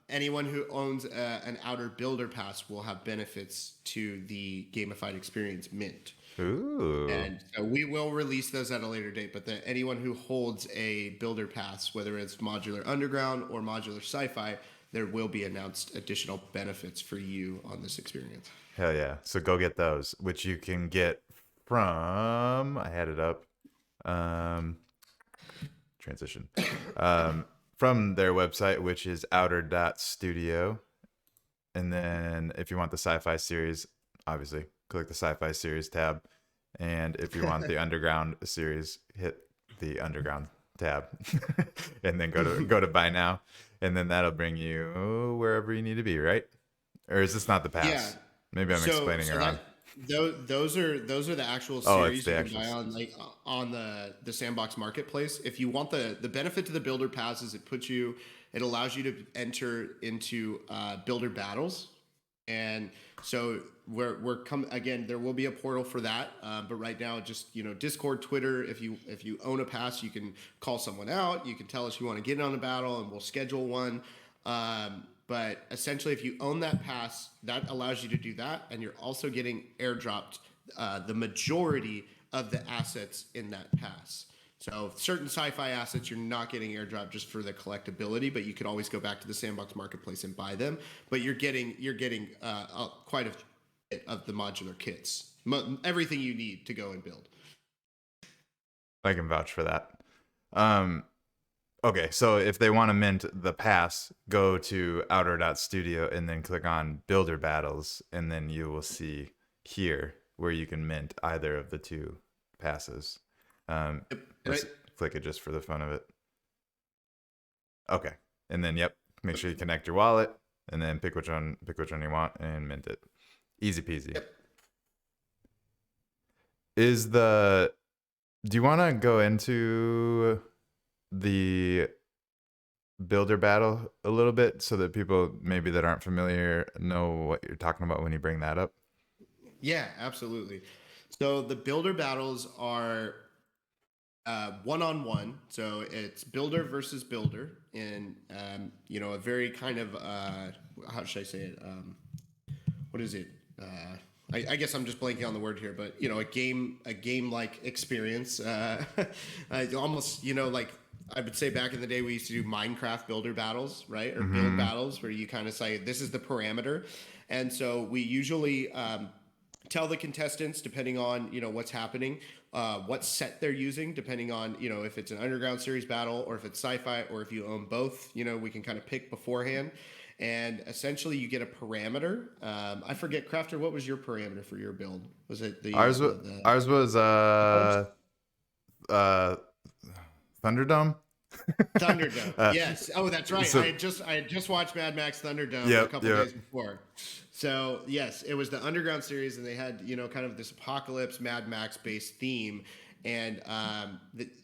Anyone who owns an outer builder pass will have benefits to the gamified experience mint. ooh, And so we will release those at a later date. But anyone who holds a builder pass, whether it's modular underground or modular sci-fi, there will be announced additional benefits for you on this experience. hell yeah. So go get those, which you can get from, I had it up. Um transition. From their website, which is outer.studio. And then if you want the sci-fi series, obviously click the sci-fi series tab. And if you want the underground series, hit the underground tab. And then go to buy now. And then that'll bring you wherever you need to be, right? Or is this not the Yeah. pass? Maybe I'm So explaining it so wrong. that those are the actual Oh, it's series the you can actual buy on like on the sandbox marketplace. If you want the benefit to the builder pass is it allows you to enter into builder battles. And so we're come again. There will be a portal for that, but right now, just Discord, Twitter. If you own a pass, you can call someone out. You can tell us you want to get in on a battle, and we'll schedule one. But essentially, if you own that pass, that allows you to do that, and you're also getting airdropped the majority of the assets in that pass. So certain sci-fi assets you're not getting airdrop just for the collectability, but you could always go back to the sandbox marketplace and buy them. But you're getting quite a bit of the modular kits, everything you need to go and build. I can vouch for that. Um, okay, so if they want to mint the pass, go to OUTR.studio and then click on Builder Battles, and then you will see here where you can mint either of the two passes. Yep. Let's click it just for the fun of it. Okay, and then make sure you connect your wallet, and then pick which one you want and mint it. Easy peasy. Yep. Do you want to go into the builder battle a little bit so that people maybe that aren't familiar know what you're talking about when you bring that up? Yeah, absolutely. So the builder battles are one-on-one. So it's builder versus builder in a very kind of how should I say it? What is it? I guess I'm just blanking on the word here, but a game like experience. Almost like I would say back in the day we used to do Minecraft builder battles, right, or build battles, where you kind of say this is the parameter, and so we usually tell the contestants, depending on what's happening, what set they're using, depending on if it's an underground series battle or if it's sci-fi or if you own both. We can kind of pick beforehand, and essentially you get a parameter. I forget, Crafter, what was your parameter for your build? Was it Ours was uh Thunderdome. Thunderdome? Yes. Oh, that's right. So I had just watched Mad Max Thunderdome a yep, couple yep. days before. So yes, it was the underground series, and they had kind of this apocalypse Mad Max based theme, and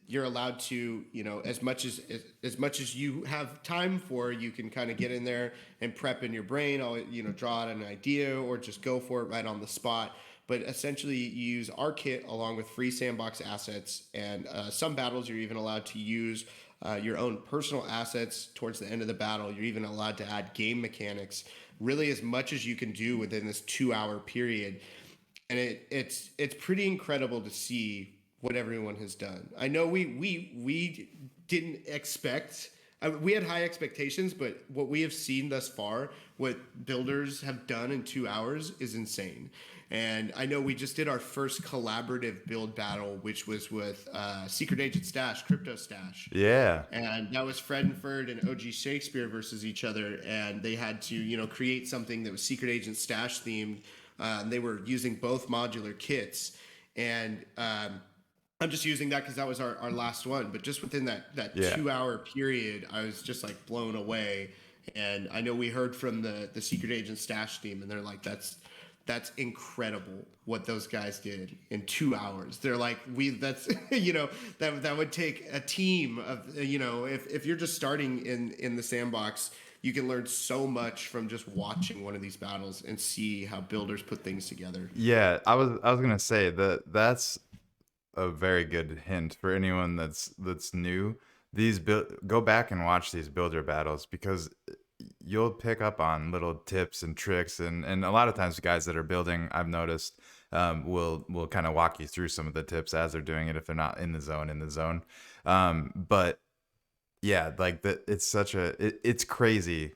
you're allowed to as much as you have time for, you can kind of get in there and prep in your brain, draw out an idea or just go for it right on the spot. But essentially, you use our kit along with free sandbox assets, and some battles you're even allowed to use your own personal assets towards the end of the battle. You're even allowed to add game mechanics, really as much as you can do within this 2 hour period. And it's pretty incredible to see what everyone has done. I know we didn't expect. We had high expectations, but what we have seen thus far, what builders have done in 2 hours, is insane. And I know we just did our first collaborative build battle, which was with Secret Agent Stash, Crypto Stash. Yeah. And that was Fredenford and OG Shakespeare versus each other. And they had to, create something that was Secret Agent Stash themed. They were using both modular kits. And I'm just using that because that was our last one. But just within that 2 hour period, I was just like blown away. And I know we heard from the Secret Agent Stash team, and they're like, that's incredible what those guys did in 2 hours. They're like, that's that would take a team of if you're just starting in the sandbox, you can learn so much from just watching one of these battles and see how builders put things together. Yeah, I was gonna say that's a very good hint for anyone that's new. Go back and watch these builder battles, because you'll pick up on little tips and tricks, and a lot of times guys that are building, I've noticed, will kind of walk you through some of the tips as they're doing it if they're not in the zone. But yeah, like it's crazy,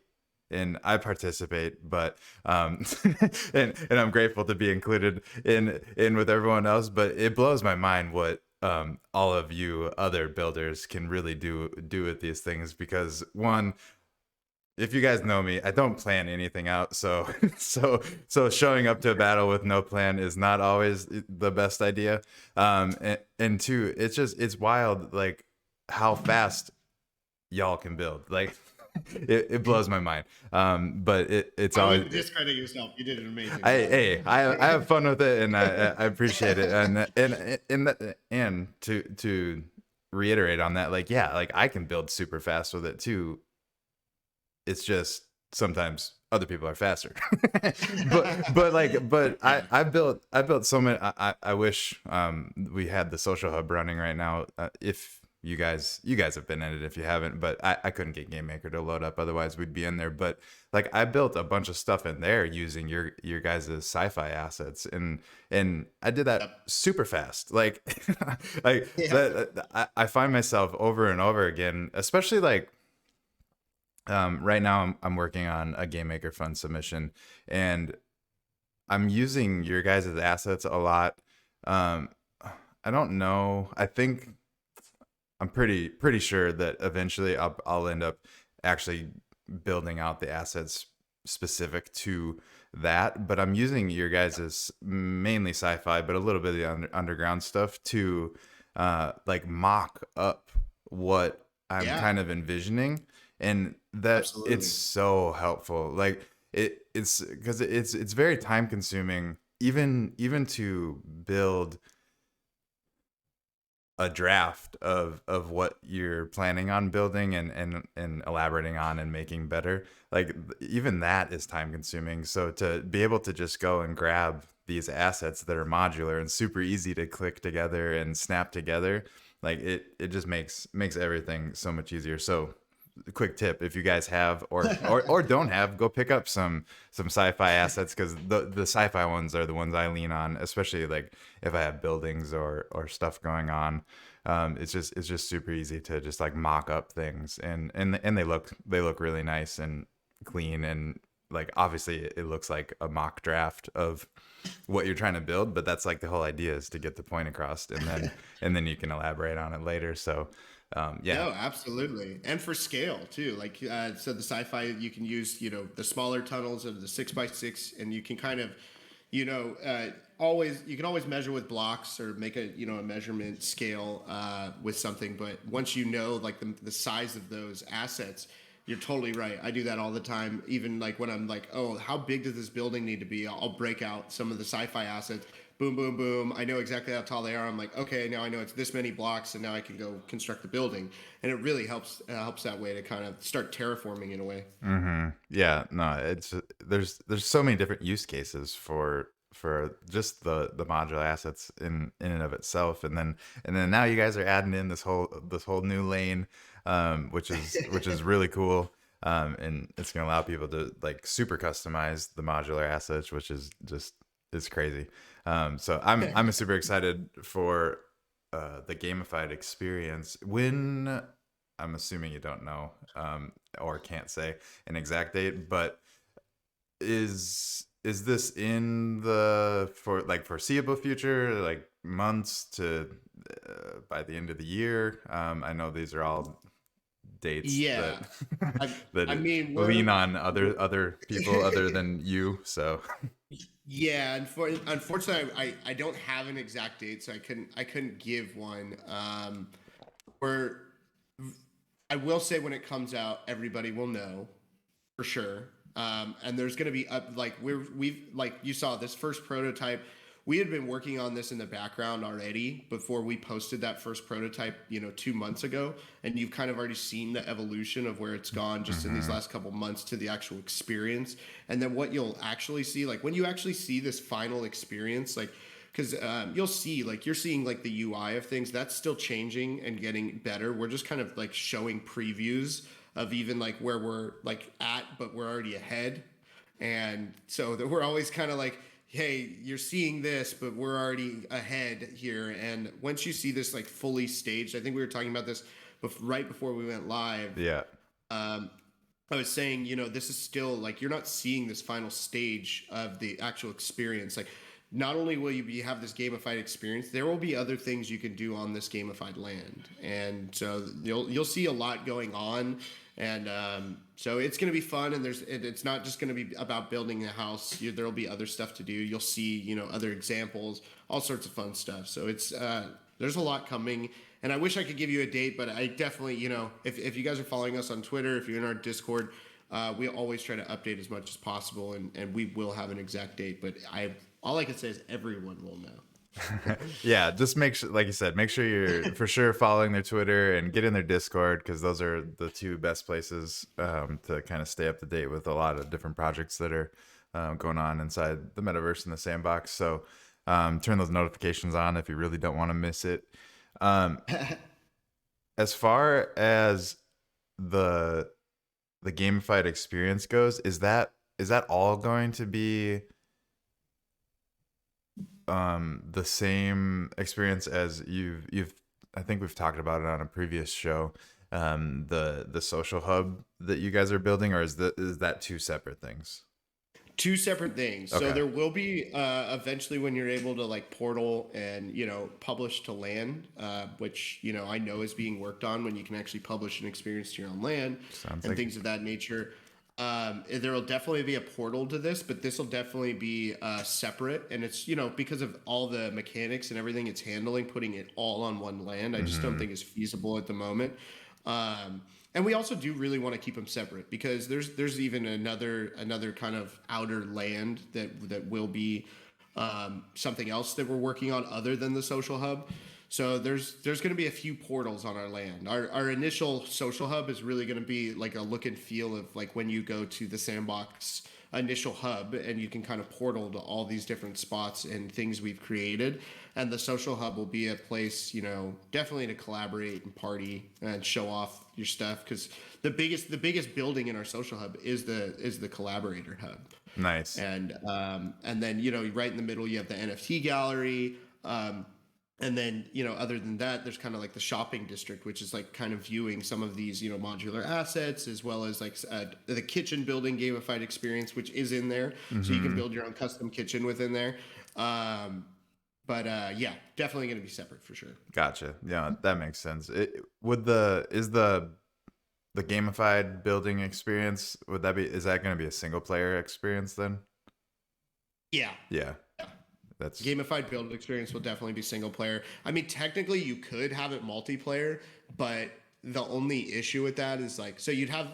and I participate, but and I'm grateful to be included in with everyone else. But it blows my mind what all of you other builders can really do with these things, because one, if you guys know me, I don't plan anything out. So showing up to a battle with no plan is not always the best idea. And two, it's wild, like how fast y'all can build. Like it blows my mind. But it's I always, wouldn't discredit yourself. You did an amazing I have fun with it, and I appreciate it. And to reiterate on that, like, yeah, like I can build super fast with it too. It's just sometimes other people are faster. but I built so many. I wish we had the social hub running right now. If you guys have been in it, if you haven't, but I couldn't get Game Maker to load up, otherwise we'd be in there. But like, I built a bunch of stuff in there using your guys' sci-fi assets, and I did that super fast. Like I find myself over and over again, especially like right now I'm working on a Game Maker Fund submission, and I'm using your guys' assets a lot. I don't know. I think I'm pretty sure that eventually I'll end up actually building out the assets specific to that. But I'm using your guys's mainly sci-fi, but a little bit of the underground stuff to like mock up what I'm Yeah, kind of envisioning, and that it's absolutely. so helpful. Like it's because it's very time consuming, even to build a draft of what you're planning on building and elaborating on and making better. Like even that is time consuming, so to be able to just go and grab these assets that are modular and super easy to click together and snap together, like it just makes everything so much easier. So quick tip, if you guys have or don't have, go pick up some sci-fi assets, because the sci-fi ones are the ones I lean on, especially like if I have buildings or stuff going on. It's just super easy to just like mock up things, and they look really nice and clean, and like obviously it looks like a mock draft of what you're trying to build, but that's like the whole idea, is to get the point across, and then you can elaborate on it later. So yeah. No, absolutely. And for scale too. Like so the sci-fi you can use, the smaller tunnels of the 6x6, and you can kind of, always you can always measure with blocks or make a measurement scale with something. But once you know like the size of those assets, you're totally right. I do that all the time. Even like when I'm like, oh, how big does this building need to be? I'll break out some of the sci-fi assets. Boom, boom, boom. I know exactly how tall they are. I'm like, okay, now I know it's this many blocks, and now I can go construct the building. And it really helps that way to kind of start terraforming in a way. Yeah, no, there's so many different use cases for just the modular assets in and of itself, and then now you guys are adding in this whole new lane, which is really cool, and it's gonna allow people to like super customize the modular assets, which is just it's crazy. So I'm super excited for the gamified experience. When I'm assuming you don't know, or can't say an exact date, but is this in the for like foreseeable future, like months to by the end of the year? I know these are all dates that Yeah, I I that mean lean we're on other people other than you. So yeah. Unfortunately, I don't have an exact date, so I couldn't give one. We're I will say when it comes out, everybody will know for sure. And there's going to be up like we've like you saw this first prototype. We had been working on this in the background already before we posted that first prototype, 2 months ago. And you've kind of already seen the evolution of where it's gone just in these hmm last couple months to the actual experience. And then what you'll actually see, like when you actually see this final experience, like because you'll see like you're seeing like the UI of things that's still changing and getting better. We're just kind of like showing previews of even like where we're like at, but we're already ahead. And so that we're always kind of like, hey, you're seeing this, but we're already ahead here. And once you see this like fully staged, I think we were talking about this right before we went live. yeah, Um, I was saying, this is still like you're not seeing this final stage of the actual experience. Like, not only will have this gamified experience, there will be other things you can do on this gamified land, and so you'll see a lot going on, and so it's going to be fun. And it's not just going to be about building a house. There'll be other stuff to do. You'll see, other examples, all sorts of fun stuff. So it's there's a lot coming, and I wish I could give you a date, but I definitely, if you guys are following us on Twitter, if you're in our Discord, we always try to update as much as possible, and we will have an exact date. But all I can say is everyone will know. yeah. Just make sure, like you said, make sure you're for sure following their Twitter and get in their Discord, because those are the two best places to kind of stay up to date with a lot of different projects that are going on inside the metaverse and the sandbox. So turn those notifications on if you really don't want to miss it. Um, as far as the the gamified experience goes, is that all going to be the same experience as you've I think we've talked about it on a previous show, the social hub that you guys are building, or is that two separate things? Two separate things. So Okay. there will be eventually when you're able to like portal and publish to land, which I know is being worked on when you can actually publish an experience to your own land Sounds and like things of that nature. There will definitely be a portal to this, but this will definitely be separate. And it's because of all the mechanics and everything it's handling, putting it all on one land. I just don't think is feasible at the moment. And we also do really want to keep them separate because there's even another kind of outer land that will be something else that we're working on other than the social hub. So there's going to be a few portals on our land. Our initial social hub is really going to be like a look and feel of like when you go to the sandbox initial hub and you can kind of portal to all these different spots and things we've created. And the social hub will be a place, definitely to collaborate and party and show off your stuff because the biggest building in our social hub is the collaborator hub. nice. And then right in the middle you have the NFT gallery. And then, other than that, there's kind of like the shopping district, which is like kind of viewing some of these, modular assets, as well as like the kitchen building gamified experience, which is in there. So you can build your own custom kitchen within there. But yeah, definitely going to be separate for sure. Gotcha. Yeah, that makes sense. Is the gamified building experience, is that going to be a single player experience then? Yeah. Yeah. That's Gamified build experience will definitely be single player. I mean, technically you could have it multiplayer, but the only issue with that is like, so you'd have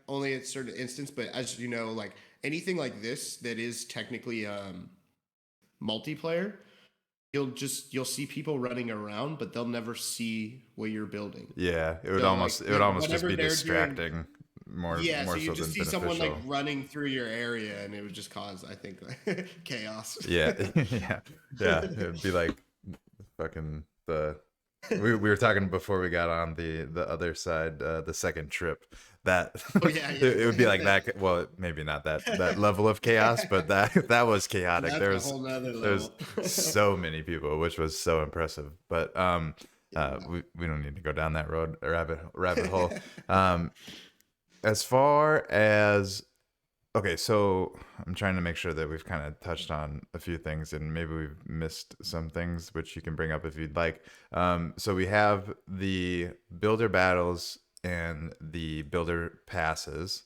only a certain instance, but as you know, like anything like this that is technically multiplayer, you'll see people running around, but they'll never see what you're building. yeah, So like it would almost just whenever be they're doing distracting yeah, so more you so just than see someone like beneficial. running through your area, and it would just cause, I think, like, chaos. Yeah. Yeah. Yeah, it would be like fucking the we were talking before we got on the other side, the second trip, that Oh yeah, it would be like yeah. that. Well, maybe not that level of chaos, but that was chaotic. That's a whole nother There's level. so many people, which was so impressive. But Yeah. we don't need to go down that road rabbit hole. um as far as Okay, so I'm trying to make sure that we've kind of touched on a few things, and maybe we've missed some things, which you can bring up if you'd like. So we have the builder battles and the builder passes,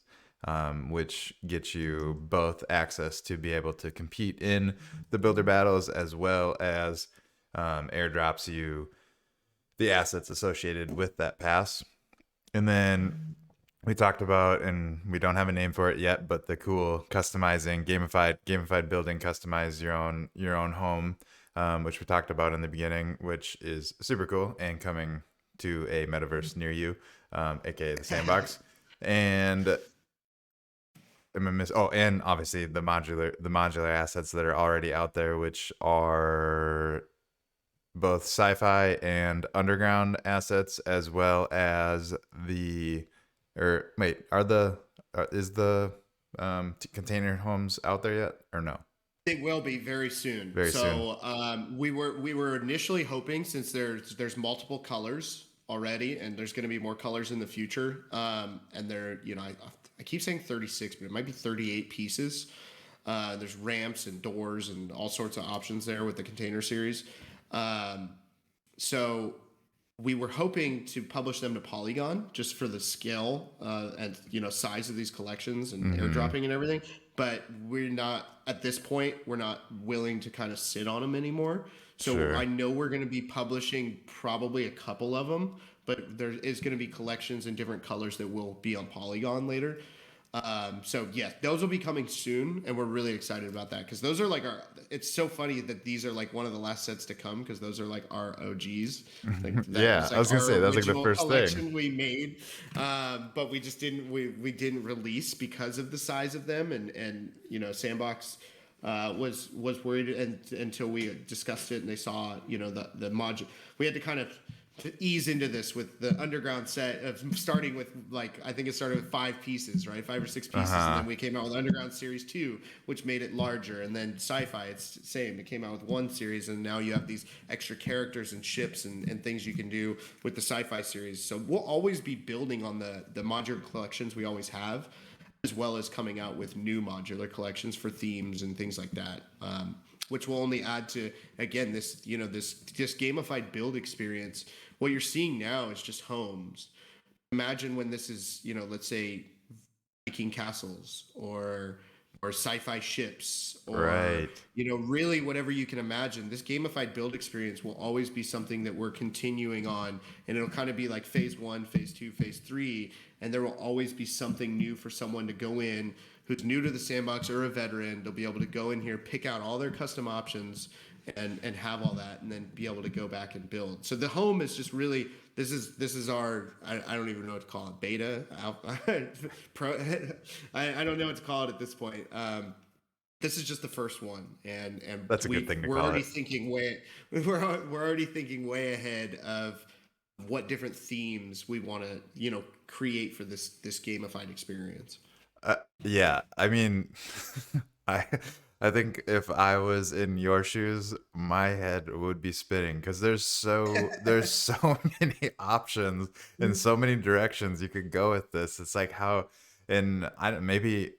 which get you both access to be able to compete in the builder battles, as well as airdrops you the assets associated with that pass. And then we talked about, and we don't have a name for it yet, but the cool customizing, gamified building, customize your own home, which we talked about in the beginning, which is super cool and coming to a metaverse near you, aka the sandbox. And and obviously the modular assets that are already out there, which are both sci-fi and underground assets, as well as the or wait, is the container homes out there yet or no? They will be very soon. Very soon. So we were initially hoping, since there's multiple colors already, and there's going to be more colors in the future. And there, I keep saying 36, but it might be 38 pieces. There's ramps and doors and all sorts of options there with the container series. Um, so we were hoping to publish them to Polygon just for the scale and size of these collections and Mm-hmm. airdropping and everything. But we're not at this point. We're not willing to kind of sit on them anymore. So I Sure. know we're going to be publishing probably a couple of them, but there is going to be collections in different colors that will be on Polygon later. So yeah, those will be coming soon, and we're really excited about that because those are like our. It's so funny that these are like one of the last sets to come because those are like our OGs. Like that Yeah, was I like was gonna our say that's like the original first thing. collection we made, but we just didn't we didn't release because of the size of them, and Sandbox was worried until we discussed it and they saw the module. We had to kind of to ease into this with the underground set of starting with like I think it started with 5 pieces, right? 5 or 6 Uh pieces, and huh. then we came out with Underground Series 2, which made it larger, and then Sci-Fi, it's the same. It came out with one series, and now you have these extra characters and ships and things you can do with the Sci-Fi series. So we'll always be building on the modular collections we always have. as well as coming out with new modular collections for themes and things like that, which will only add to, again, this gamified build experience. What you're seeing now is just homes. Imagine when this is, let's say Viking castles or sci-fi ships, or Right. really whatever you can imagine. This gamified build experience will always be something that we're continuing on, and it'll kind of be like phase 1, phase 2, phase 3, and there will always be something new for someone to go in who's new to the sandbox or a veteran. They'll be able to go in here, pick out all their custom options, and have all that, and then be able to go back and build. So the home is just really, this is our, I don't even know what to call it, beta, pro. I don't know what to call it at this point. This is just the first one, and That's a good thing to we're call already it. thinking way we're already thinking way ahead of what different themes we want to create for this gamified experience. Yeah, I mean, I I think if I was in your shoes, my head would be spinning because there's so many options and so many directions you could go with this. It's like how, and I don't, maybe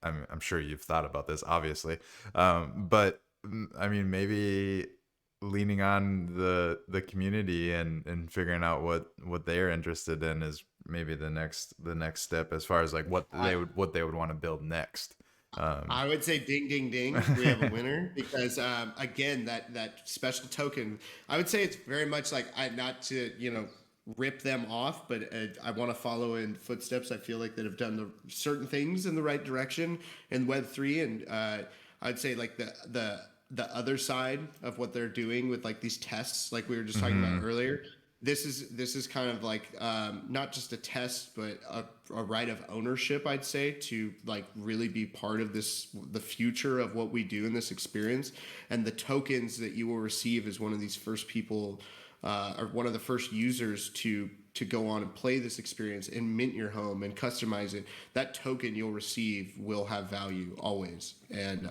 I'm sure you've thought about this, obviously, but I mean maybe leaning on the community and figuring out what they're interested in is maybe the next step as far as like I what they would want to build next. um I would say ding, ding, ding. We have a winner because again, that special token. I would say it's very much like, not to rip them off, but I want to follow in footsteps. I feel like that have done the certain things in the right direction in Web3, and I'd say like the other side of what they're doing with like these tests, like we were just talking about mhm. earlier. This is kind of like, not just a test, but a right of ownership, I'd say, to like really be part of the future of what we do in this experience. And the tokens that you will receive as one of these first people, or one of the first users to go on and play this experience and mint your home and customize it. That token you'll receive will have value always, and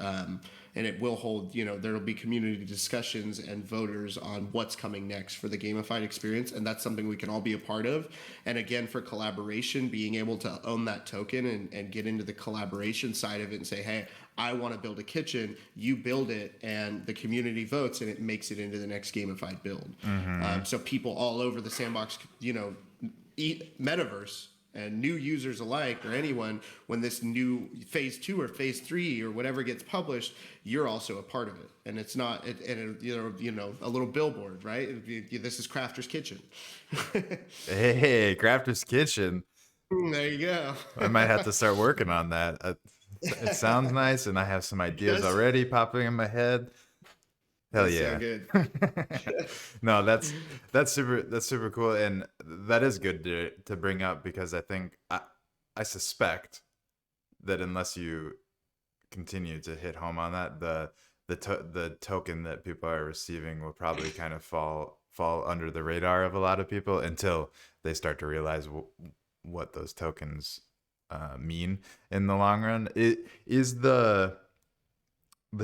it will hold. There'll be community discussions and voters on what's coming next for the gamified experience, and that's something we can all be a part of. And again, for collaboration, being able to own that token and get into the collaboration side of it and say, hey, I want to build a kitchen, you build it, and the community votes, and it makes it into the next gamified build. Mhm. So people all over the sandbox, metaverse, and new users alike, or anyone, when this new phase 2 or phase 3 or whatever gets published, you're also a part of it. And it's not, a little billboard, right? This is Crafter's Kitchen. Hey, Crafter's Kitchen. There you go. I might have to start working on that. It sounds nice, and I have some It ideas does. already popping in my head. Hell Does sound yeah. good. No, that's super cool, and that is good to bring up because I suspect that unless you continue to hit home on that, the token that people are receiving will probably kind of fall under the radar of a lot of people until they start to realize what those tokens mean in the long run. It is the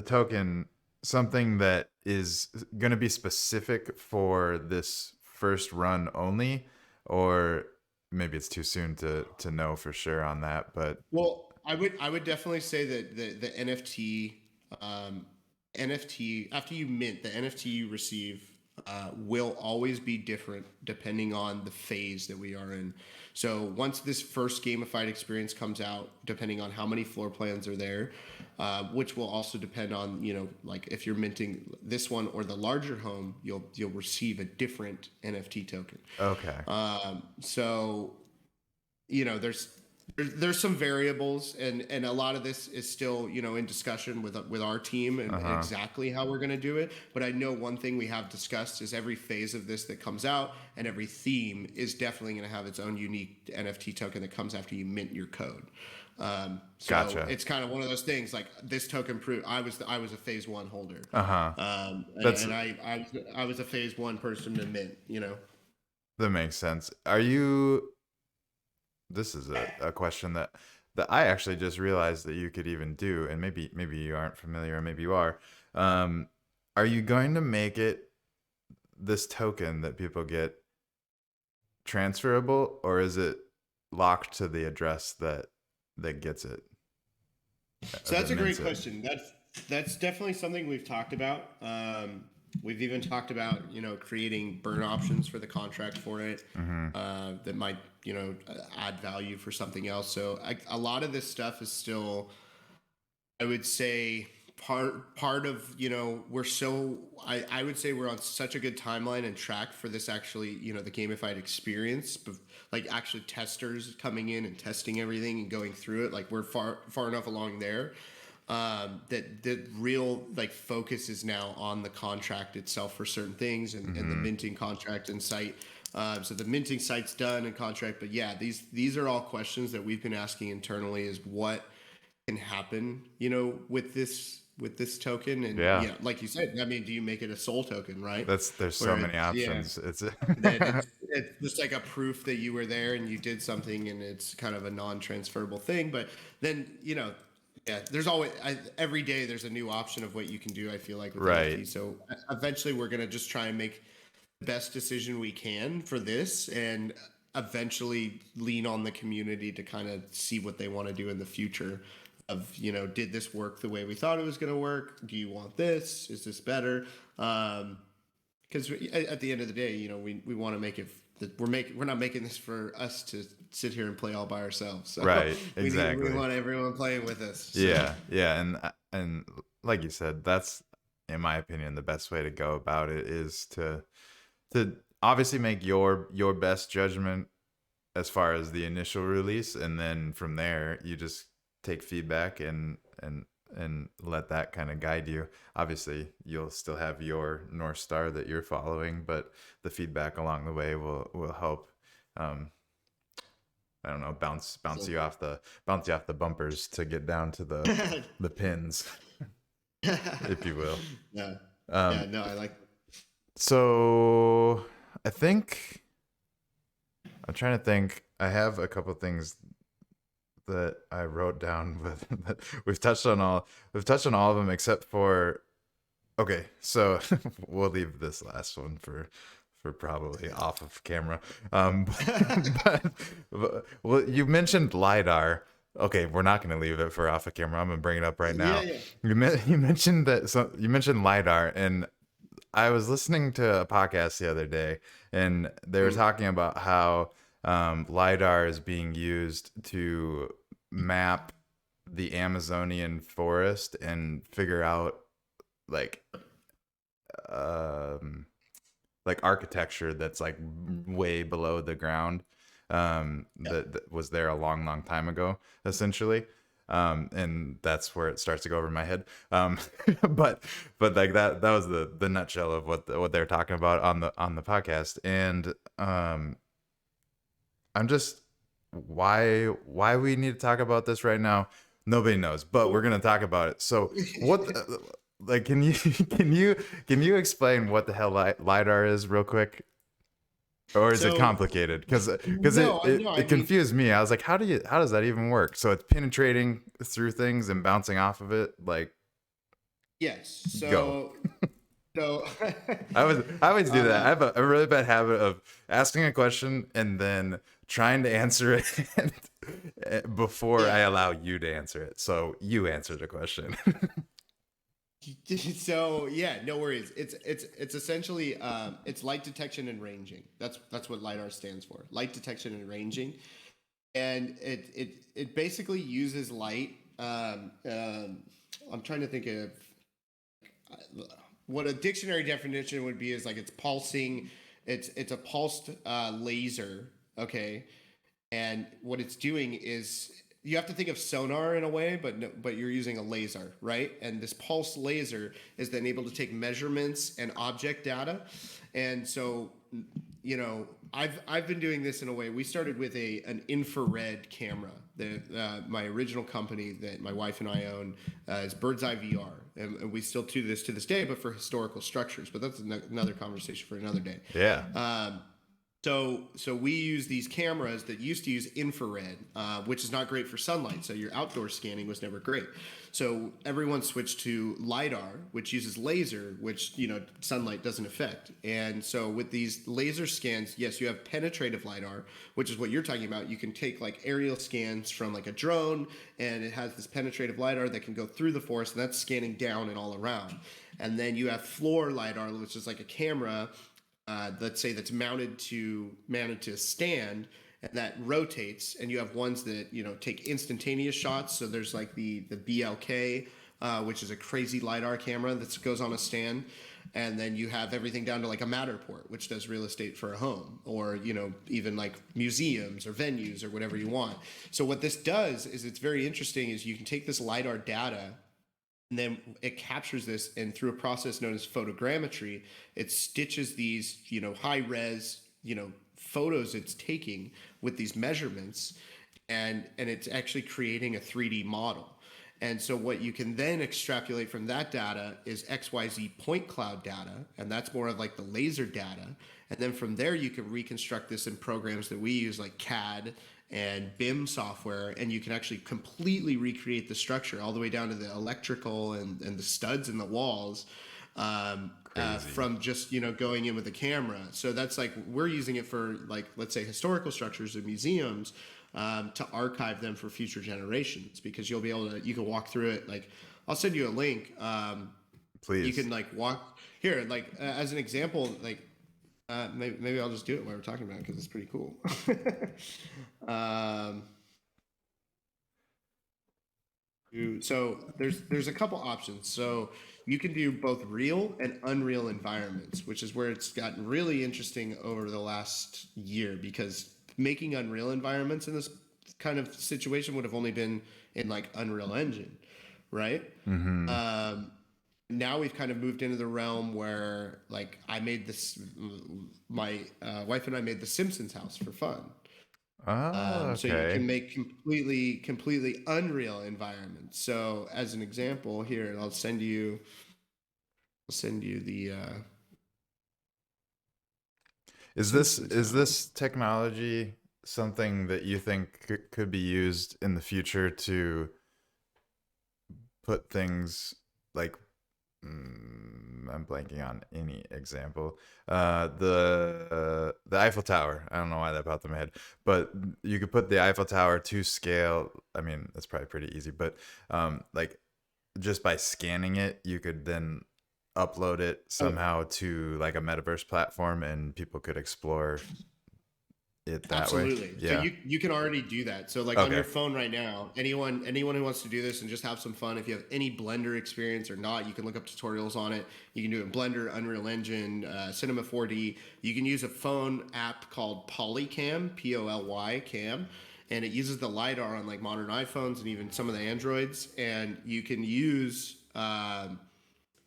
token something that is going to be specific for this first run only, or maybe it's too soon to know for sure on that, but Well, I would definitely say that the um, NFT, after you mint, the NFT you receive will always be different depending on the phase that we are in. So once this first gamified experience comes out, depending on how many floor plans are there, which will also depend on, like if you're minting this one or the larger home, you'll receive a different NFT token. okay. So there's some variables, and a lot of this is still in discussion with our team, and Uh-huh. exactly how we're going to do it. But I know one thing we have discussed is every phase of this that comes out, and every theme is definitely going to have its own unique NFT token that comes after you mint your code. So Gotcha. it's kind of one of those things, like this token proof. I was a phase 1 holder, Uh-huh. and, That's and I was a phase 1 person to mint. that makes sense. This is a question that I actually just realized that you could even do, and maybe you aren't familiar, or maybe you are. Um, are you going to make it this token that people get transferable, or is it locked to the address that gets it, So that that's a mints great it. question. That's definitely something we've talked about. We've even talked about creating burn options for the contract for it Hmm. that might add value for something else. So a lot of this stuff is still, I would say, part of we're so I would say we're on such a good timeline and track for this actually the gamified experience, but like actually testers coming in and testing everything and going through it, like we're far enough along there that the real like focus is now on the contract itself for certain things and the Hmm. minting contract and site. So the minting site's done and contract, but yeah, these are all questions that we've been asking internally: is what can happen, with this token, and Yeah, yeah, like you said, I mean, do you make it a soul token, right? there's so Where many it's options. It's that it's just like a proof that you were there and you did something, and it's kind of a non-transferable thing. But then yeah, there's always every day there's a new option of what you can do. I feel like with right. NFT. So eventually, we're gonna just try and make the best decision we can for this, and eventually lean on the community to kind of see what they want to do in the future. Of did this work the way we thought it was going to work? Do you want this? Is this better? Because at the end of the day, we want to make it that we're not making this for us to sit here and play all by ourselves. So Right, we exactly. want everyone playing with us. So Yeah, yeah, and like you said, that's in my opinion the best way to go about it is to obviously make your best judgment as far as the initial release, and then from there you just take feedback and let that kind of guide you. Obviously, you'll still have your North Star that you're following, but the feedback along the way will help. Um, I don't know, bounce you off the bumpers to get down to the pins, if you will. yeah, yeah, Um, no, I like. so I think I'm trying to think. I have a couple things that I wrote down, but we've touched on all of them except for okay. So we'll leave this last one for probably off of camera. Um, well, you mentioned lidar. Okay, we're not going to leave it for off of camera. I'm going to bring it up right Yeah, now. yeah. You mentioned that you mentioned lidar, and I was listening to a podcast the other day, and they were Mm. talking about how lidar is being used to map the Amazonian forest and figure out like um, like architecture that's like way below the ground Yeah. that was there a long time ago, essentially. And that's where it starts to go over my head. But like that was the nutshell of what they're talking about on the podcast. And I'm just why we need to talk about this right now. Nobody knows, but we're gonna talk about it. So what? Like, can you can you explain what the hell lidar is real quick? Or is it So complicated? Because no, I no, I it mean, confused me. I was like, how does that even work? So it's penetrating through things and bouncing off of it. Like, yes. go. So I always do that. I uh, have a really bad habit of asking a question and then trying to answer it before I yeah. allow you to answer it. So you answer the question. So yeah, no worries. It's essentially it's light detection and ranging. That's what lidar stands for. Light detection and ranging, and it basically uses light. I'm trying to think of what a dictionary definition would be is like it's pulsing. It's a pulsed laser. Okay, and what it's doing is you have to think of sonar in a way, but no, but you're using a laser, right? And this pulse laser is then able to take measurements and object data. And so I've been doing this in a way. We started with an infrared camera. My original company that my wife and I own is Bird's Eye VR, and we still do this to this day, but for historical structures. But that's another conversation for another day. Yeah. So we use these cameras that used to use infrared, which is not great for sunlight. So your outdoor scanning was never great. So everyone switched to LiDAR, which uses laser, which sunlight doesn't affect. And so with these laser scans, yes, you have penetrative LiDAR, which is what you're talking about. You can take like aerial scans from like a drone, and it has this penetrative LiDAR that can go through the forest, and that's scanning down and all around. And then you have floor LiDAR, which is like a camera, let's say that's mounted to a stand, and that rotates, and you have ones that take instantaneous shots. So there's like the BLK, which is a crazy LiDAR camera that goes on a stand. And then you have everything down to like a Matterport, which does real estate for a home, or even like museums or venues or whatever you want. So what this does is, it's very interesting, is you can take this LiDAR data, and then it captures this, and through a process known as photogrammetry, it stitches these high res photos it's taking with these measurements, and it's actually creating a 3D model. And so what you can then extrapolate from that data is XYZ point cloud data, and that's more of like the laser data. And then from there, you can reconstruct this in programs that we use, like CAD and BIM software, and you can actually completely recreate the structure all the way down to the electrical and the studs in the walls, from just going in with the camera. So that's like, we're using it for, like, let's say historical structures and museums, to archive them for future generations, because you'll be able to, you can walk through it. Like, I'll send you a link. Please. You can like walk here, like, as an example, like, maybe I'll just do it while we're talking about it, because it's pretty cool. So there's a couple options. So you can do both real and unreal environments, which is where it's gotten really interesting over the last year, because making unreal environments in this kind of situation would have only been in like Unreal Engine, right? Now we've kind of moved into the realm where, like, my wife and I made the Simpsons house for fun. Oh, So you can okay. make completely unreal environments. So as an example here, I'll send you the Is this Simpsons is house. this technology something that you think could be used in the future to put things like, I'm blanking on any example. The Eiffel Tower. I don't know why that popped in my head, but you could put the Eiffel Tower to scale. I mean, that's probably pretty easy, but like, just by scanning it, you could then upload it Oh, somehow to like a metaverse platform, and people could explore it that way. absolutely. So Yeah. you can already do that. So like on your Okay. phone right now, anyone who wants to do this and just have some fun, if you have any Blender experience or not, you can look up tutorials on it. You can do it in Blender, Unreal Engine, Cinema 4D. You can use a phone app called Polycam, Poly Cam, and it uses the lidar on like modern iPhones and even some of the Androids. And you can use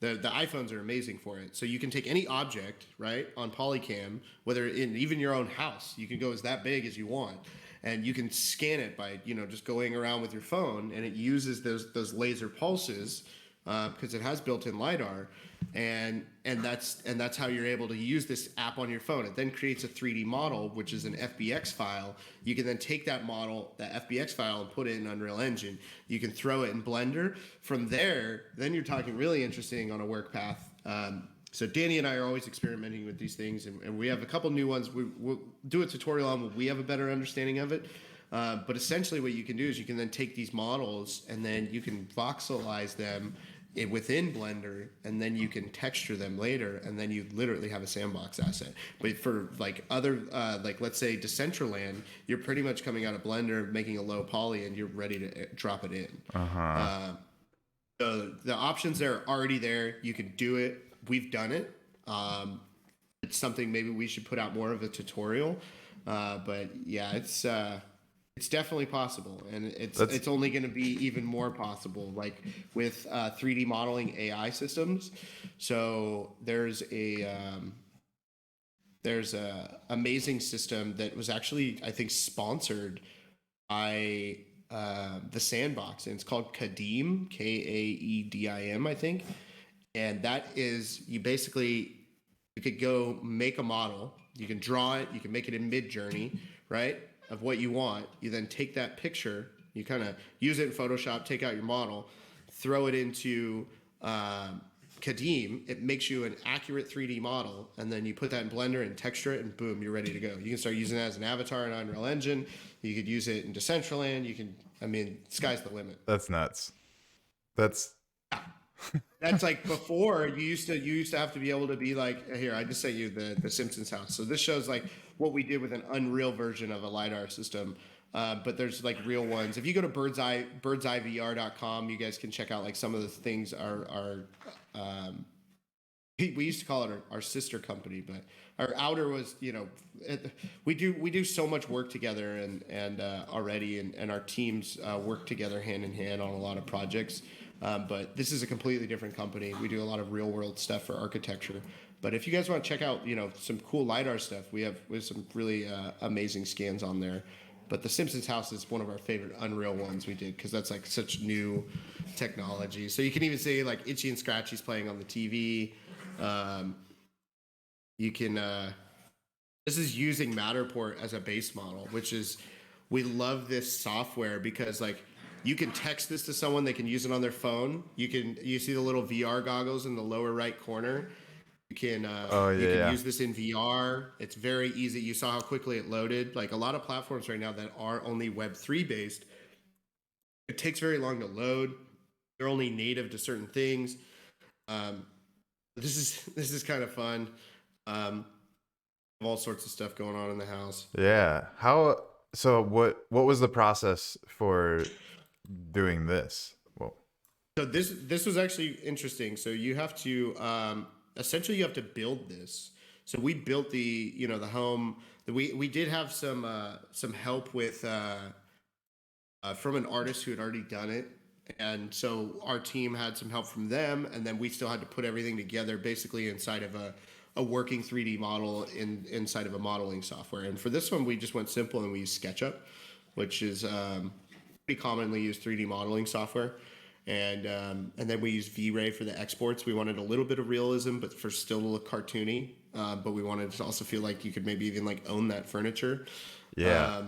the iPhones are amazing for it. So you can take any object, right, on Polycam, whether in even your own house, you can go as that big as you want, and you can scan it by just going around with your phone, and it uses those laser pulses, because it has built-in lidar, and that's how you're able to use this app on your phone. It then creates a 3D model, which is an FBX file. You can then take that model, that FBX file, and put it in Unreal Engine. You can throw it in Blender. From there, then you're talking really interesting on a work path. So Danny and I are always experimenting with these things, and we have a couple new ones. We'll do a tutorial on when we have a better understanding of it. But essentially, what you can do is you can then take these models, and then you can voxelize them within Blender, and then you can texture them later, and then you literally have a sandbox asset. But for like other, like let's say Decentraland, you're pretty much coming out of Blender, making a low poly, and you're ready to drop it in. Uh-huh. The options are already there. You can do it. We've done it. It's something maybe we should put out more of a tutorial. But yeah, it's definitely possible, and That's it's only going to be even more possible, like with 3D modeling AI systems. So there's a amazing system that was actually, I think, sponsored by the Sandbox, and it's called Kadeem, Kaedim, I think. And that is, you basically You could go make a model. You can draw it. You can make it in Mid-Journey, right? Of what you want. You then take that picture. You kind of use it in Photoshop. Take out your model, throw it into Kadeem. It makes you an accurate 3D model, and then you put that in Blender and texture it, and boom, you're ready to go. You can start using that as an avatar in Unreal Engine. You could use it in Decentraland. You can. I mean, sky's the limit. That's nuts. That's like before you used to have to be able to be like, here, I just sent you the Simpsons house. So this shows like what we did with an Unreal version of a LiDAR system. But there's like real ones. If you go to birdseyeVR.com, you guys can check out like some of the things we used to call it our sister company, but our outer was, we do so much work together and already, and our teams work together hand in hand on a lot of projects. But this is a completely different company. We do a lot of real world stuff for architecture. But if you guys want to check out, some cool LiDAR stuff, we have some really amazing scans on there. But the Simpsons house is one of our favorite Unreal ones we did because that's like such new technology. So you can even see like Itchy and Scratchy's playing on the TV. You can. This is using Matterport as a base model, which is, we love this software because like you can text this to someone, they can use it on their phone. You see the little VR goggles in the lower right corner. You can use this in VR. It's very easy. You saw how quickly it loaded. Like a lot of platforms right now that are only Web3 based, it takes very long to load. They're only native to certain things. This is kind of fun. All sorts of stuff going on in the house. Yeah. So what was the process for doing this? Well, so this was actually interesting. So you have to essentially you have to build this. So we built the home. We did have some help with from an artist who had already done it, and so our team had some help from them, and then we still had to put everything together basically inside of a working 3D model inside of a modeling software. And for this one, we just went simple and we used SketchUp, which is pretty commonly used 3D modeling software. And then we used V-Ray for the exports. We wanted a little bit of realism, but for still to look cartoony. But we wanted to also feel like you could maybe even like own that furniture. Yeah.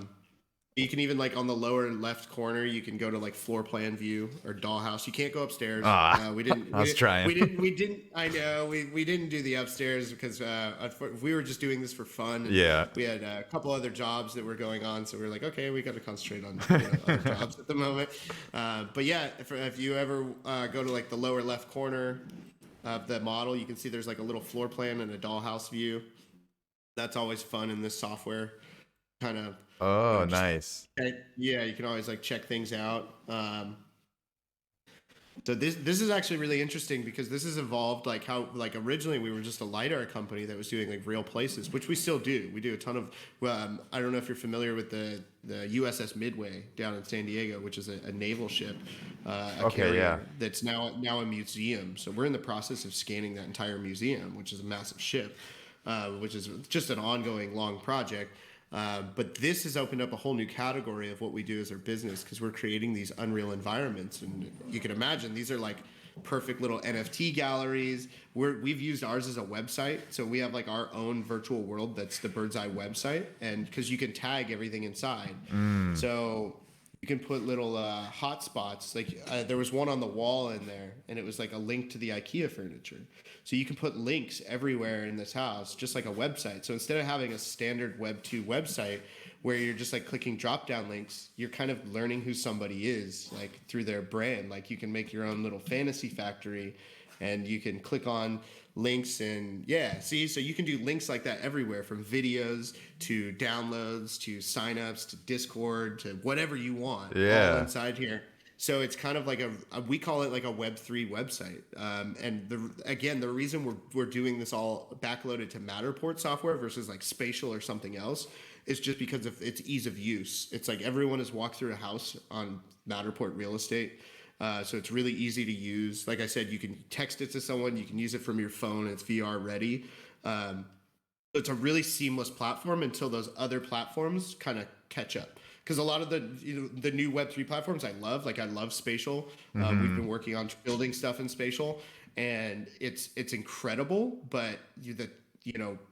You can even like on the lower left corner, you can go to like floor plan view or dollhouse. You can't go upstairs. We didn't. I was trying. We didn't. I know we didn't do the upstairs because we were just doing this for fun. Yeah. We had a couple other jobs that were going on, so we were like, okay, we got to concentrate on other jobs at the moment. But yeah, if you ever go to like the lower left corner of the model, you can see there's like a little floor plan and a dollhouse view. That's always fun in this software. Kind of. Oh, nice. Yeah, you can always like check things out. So this is actually really interesting because this has evolved like how like originally we were just a LiDAR company that was doing like real places, which we still do. We do a ton of. I don't know if you're familiar with the USS Midway down in San Diego, which is a naval ship, carrier that's now a museum. So we're in the process of scanning that entire museum, which is a massive ship, which is just an ongoing long project. But this has opened up a whole new category of what we do as our business because we're creating these Unreal environments. And you can imagine these are like perfect little NFT galleries. We've used ours as a website. So we have like our own virtual world that's the Bird's Eye website. And because you can tag everything inside. So you can put little hotspots. Like there was one on the wall in there and it was like a link to the IKEA furniture. So you can put links everywhere in this house, just like a website. So instead of having a standard Web 2 website where you're just like clicking drop down links, you're kind of learning who somebody is like through their brand. Like you can make your own little fantasy factory and you can click on links and so you can do links like that everywhere, from videos to downloads to signups to Discord to whatever you want. All inside here. So it's kind of like we call it like a Web3 website. And the reason we're doing this all backloaded to Matterport software versus like Spatial or something else is just because of its ease of use. It's like everyone has walked through a house on Matterport real estate. So it's really easy to use. Like I said, you can text it to someone, you can use it from your phone, it's VR ready. It's a really seamless platform until those other platforms kind of catch up. Because a lot of the new Web3 platforms I love Spatial. We've been working on building stuff in Spatial, and it's incredible. But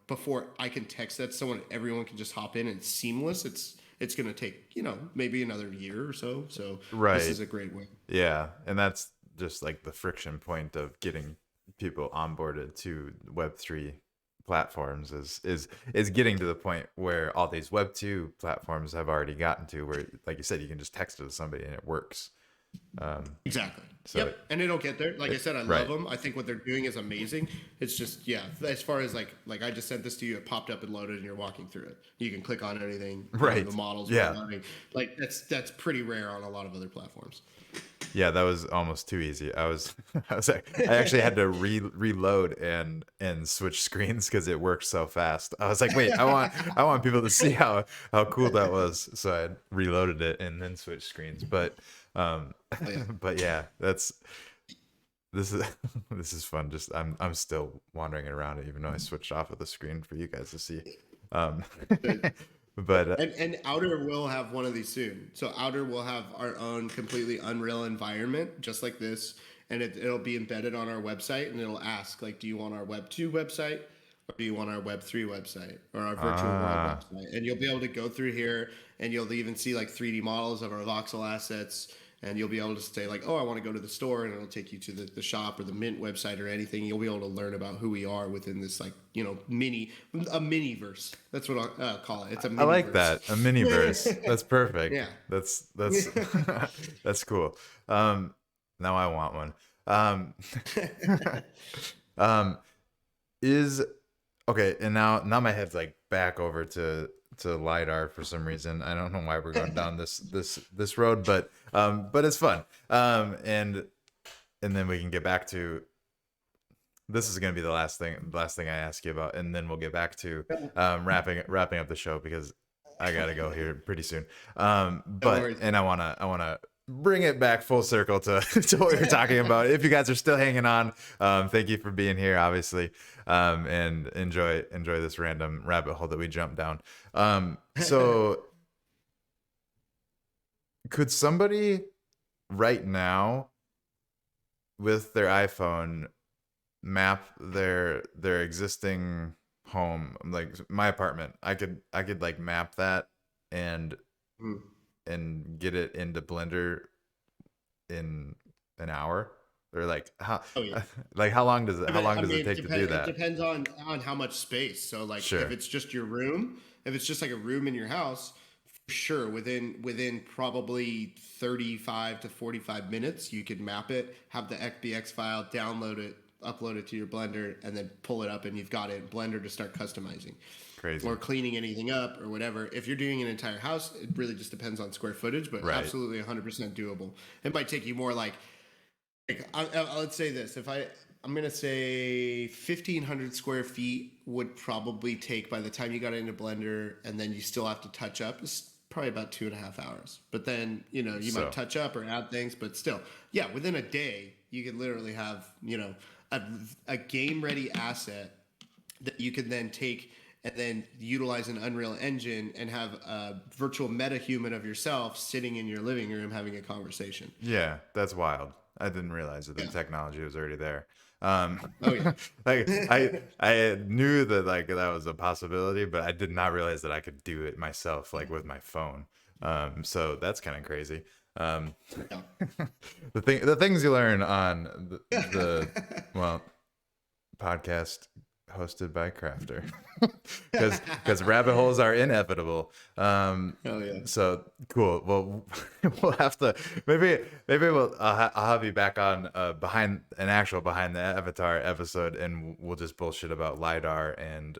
before I can text that to someone, everyone can just hop in and it's seamless. It's going to take, maybe another year or so. So this Right. is a great way. Yeah, and that's just like the friction point of getting people onboarded to Web3 platforms is getting to the point where all these Web2 platforms have already gotten to, where, like you said, you can just text it to somebody and it works. Um, Exactly. so Yep. And it'll get there. Like I said, I love right, them. I think what they're doing is amazing. It's just, yeah, as far as like I just sent this to you, it popped up and loaded and you're walking through it. You can click on anything, the right, models are yeah, running. Like that's pretty rare on a lot of other platforms. yeah. That was almost too easy. I actually had to reload and switch screens because it worked so fast. I was like, wait, I want people to see how cool that was. So I reloaded it and then switched screens. But um, Oh, yeah. but yeah, this is this is fun. Just I'm still wandering around, even though I switched off of the screen for you guys to see. Um, but And Outer will have one of these soon. So Outer will have our own completely Unreal environment, just like this, and it'll be embedded on our website, and it'll ask like, do you want our Web 2 website, or do you want our Web 3 website, or our virtual world ah, website? And you'll be able to go through here, and you'll even see like 3D models of our voxel assets. And you'll be able to say like, oh, I want to go to the store, and it'll take you to the shop or the Mint website or anything. You'll be able to learn about who we are within this like mini verse. That's what I'll call it. It's a I mini like verse. that, a mini verse. That's perfect. Yeah. That's that's cool. Now I want one. Um, um, is okay, and now my head's like back over to lidar for some reason. I don't know why we're going down this road, but it's fun. And then we can get back to, this is going to be the last thing I ask you about, and then we'll get back to wrapping up the show, because I gotta go here pretty soon. No But worries. and I wanna bring it back full circle to to what we were talking about. If you guys are still hanging on, thank you for being here, obviously, and enjoy this random rabbit hole that we jumped down. So could somebody right now with their iPhone map their existing home, like my apartment? I could like map that and Mm. get it into Blender in an hour, or like how Oh yeah. like how long I does it mean, take to do it that? depends on how much space. So like, if Sure. it's just your room, if it's just like a room in your house, for sure, within probably 35 to 45 minutes, you could map it, have the XBX file, download it, upload it to your Blender, and then pull it up, and you've got it in Blender to start customizing Crazy. or cleaning anything up or whatever. If you're doing an entire house, it really just depends on square footage, but Right. absolutely 100% doable. It might take you more like let's say this. If I'm gonna say 1,500 square feet would probably take, by the time you got into Blender and then you still have to touch up, it's probably about 2.5 hours. But then you might So touch up or add things, but still, yeah, within a day you could literally have a, a game ready asset that you can then take and then utilize an Unreal Engine and have a virtual meta human of yourself sitting in your living room having a conversation. yeah, that's wild. I didn't realize that the Yeah. technology was already there. Um, Oh yeah. like I knew that like that was a possibility, but I did not realize that I could do it myself, like with my phone. So that's kind of crazy. Um, Yeah. the things you learn on the well, podcast hosted by Crafter, because rabbit holes are inevitable. Hell yeah. So cool. Well, we'll have to, maybe I'll have you back on behind the Avatar episode, and we'll just bullshit about lidar and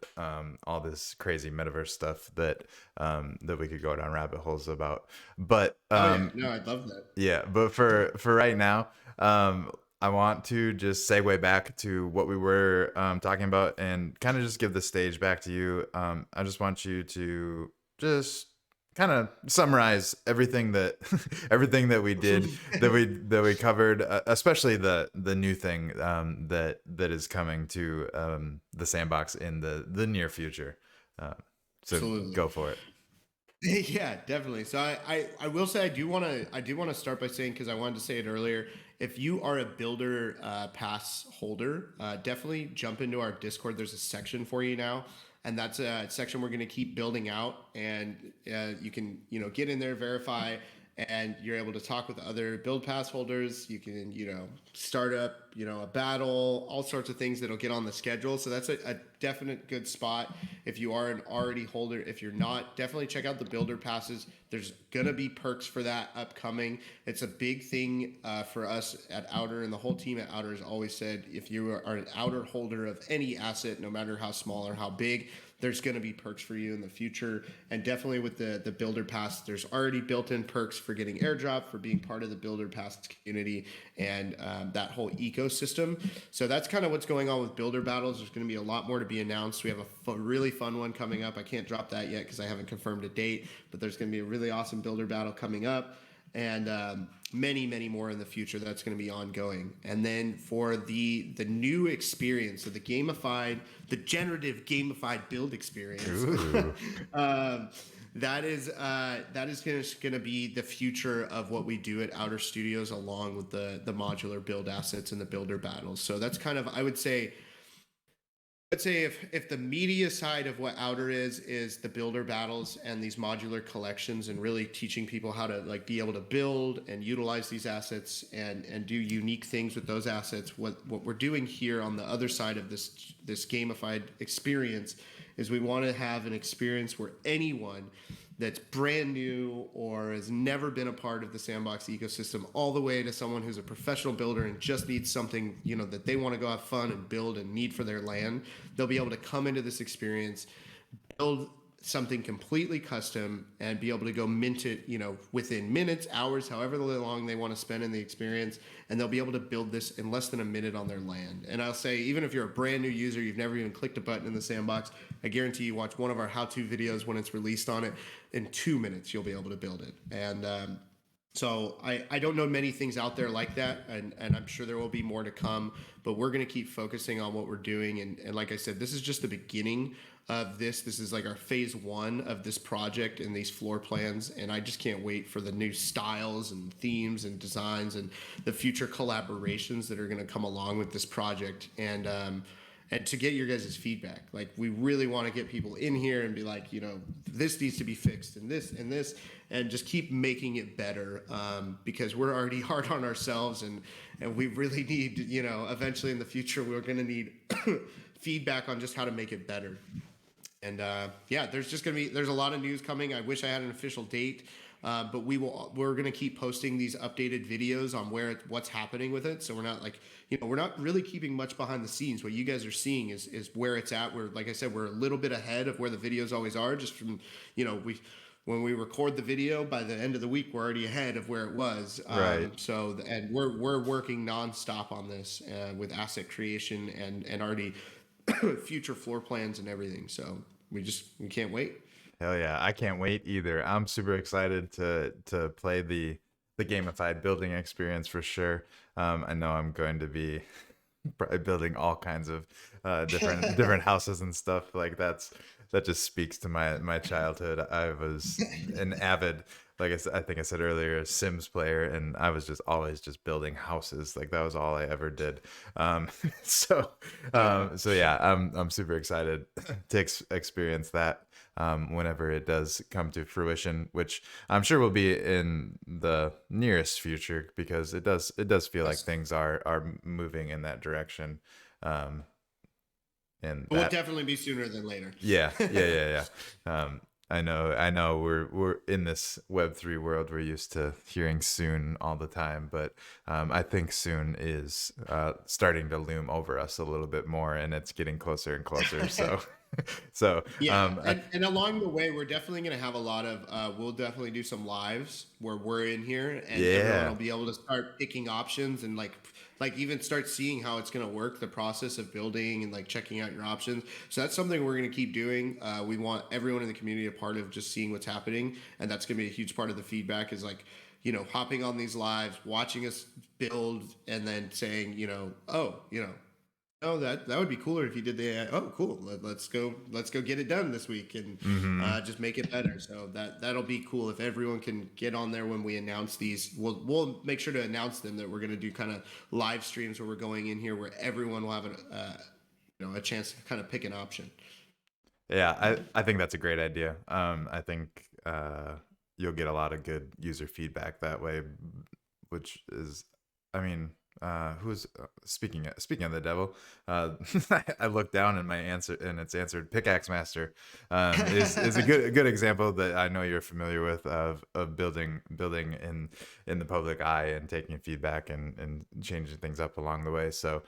all this crazy metaverse stuff that we could go down rabbit holes about. But Oh yeah. No, I'd love that. yeah, but for right now, I want to just segue back to what we were talking about, and kind of just give the stage back to you. I just want you to just kind of summarize everything that everything that we did, that we covered, especially the new thing that is coming to the sandbox in the near future. So Absolutely. go for it. Yeah, definitely. So I will say I do want to start by saying, because I wanted to say it earlier, if you are a builder pass holder, definitely jump into our Discord. There's a section for you now, and that's a section we're going to keep building out, and you can get in there, verify, and you're able to talk with other build pass holders. You can start up a battle, all sorts of things that'll get on the schedule. So that's a definite good spot if you are an already holder. If you're not, definitely check out the builder passes. There's gonna be perks for that upcoming. It's a big thing for us at Outer, and the whole team at Outer has always said, if you are an Outer holder of any asset, no matter how small or how big, there's going to be perks for you in the future. And definitely with the builder pass, there's already built-in perks for getting airdrop, for being part of the builder pass community, and that whole ecosystem. So that's kind of what's going on with builder battles. There's going to be a lot more to be announced. We have a really fun one coming up. I can't drop that yet because I haven't confirmed a date, but there's going to be a really awesome builder battle coming up, and many more in the future that's going to be ongoing. And then for the new experience, so the generative gamified build experience, Ooh. that is going to be the future of what we do at Outer Studios, along with the modular build assets and the builder battles. So that's kind of, I would say, let's say, if the media side of what Outer is the builder battles and these modular collections, and really teaching people how to like be able to build and utilize these assets and do unique things with those assets. What we're doing here on the other side of this gamified experience is we want to have an experience where anyone that's brand new or has never been a part of the sandbox ecosystem, all the way to someone who's a professional builder and just needs something that they want to go have fun and build and need for their land, they'll be able to come into this experience, build something completely custom, and be able to go mint it within minutes, hours, however long they want to spend in the experience. And they'll be able to build this in less than a minute on their land. And I'll say, even if you're a brand new user, you've never even clicked a button in the sandbox, I guarantee you watch one of our how-to videos when it's released on it, in 2 minutes you'll be able to build it. And so I don't know many things out there like that, and I'm sure there will be more to come, but we're going to keep focusing on what we're doing. And like I said, this is just the beginning of this. This is like our phase one of this project and these floor plans, and I just can't wait for the new styles and themes and designs and the future collaborations that are going to come along with this project. And to get your guys' feedback. Like, we really want to get people in here and be like, this needs to be fixed, and this, and just keep making it better, because we're already hard on ourselves, and we really need, eventually in the future, we're going to need feedback on just how to make it better. And yeah, there's a lot of news coming. I wish I had an official date. But we're going to keep posting these updated videos on what's happening with it. So we're not we're not really keeping much behind the scenes. What you guys are seeing is where it's at. Like I said, we're a little bit ahead of where the videos always are, just from, when we record the video, by the end of the week, we're already ahead of where it was. Right. And we're working nonstop on this, with asset creation and already future floor plans and everything. So we can't wait. Hell yeah, I can't wait either. I'm super excited to play the gamified building experience for sure. I know I'm going to be probably building all kinds of different houses and stuff. Like, that just speaks to my childhood. I was an avid, like I think I said earlier, a Sims player, and I was just always just building houses. Like, that was all I ever did. So yeah, I'm super excited to experience that whenever it does come to fruition, which I'm sure will be in the nearest future, because it does feel like things are moving in that direction. And It will that, definitely be sooner than later. yeah. I know we're in this Web3 world. We're used to hearing soon all the time, but I think soon is starting to loom over us a little bit more, and it's getting closer and closer. So, so Yeah, and along the way, we're definitely going to have a lot of. We'll definitely do some lives where we're in here, and everyone yeah, will be able to start picking options, and like even start seeing how it's going to work, the process of building, and like checking out your options. So that's something we're going to keep doing. We want everyone in the community a part of just seeing what's happening, and that's going to be a huge part of the feedback. Is like, hopping on these lives, watching us build, and then saying, oh, Oh, that would be cooler if you did the. Oh, cool. Let's go get it done this week and Mm-hmm. just make it better. So that'll be cool if everyone can get on there when we announce these. We'll make sure to announce them that we're going to do kind of live streams where we're going in here where everyone will have a chance to kind of pick an option. Yeah, I think that's a great idea. I think you'll get a lot of good user feedback that way, which is, I mean, who's speaking of the devil? I looked down and my answer and it's answered. Pickaxe Master is a good example that I know you're familiar with of building in the public eye and taking feedback and changing things up along the way. So.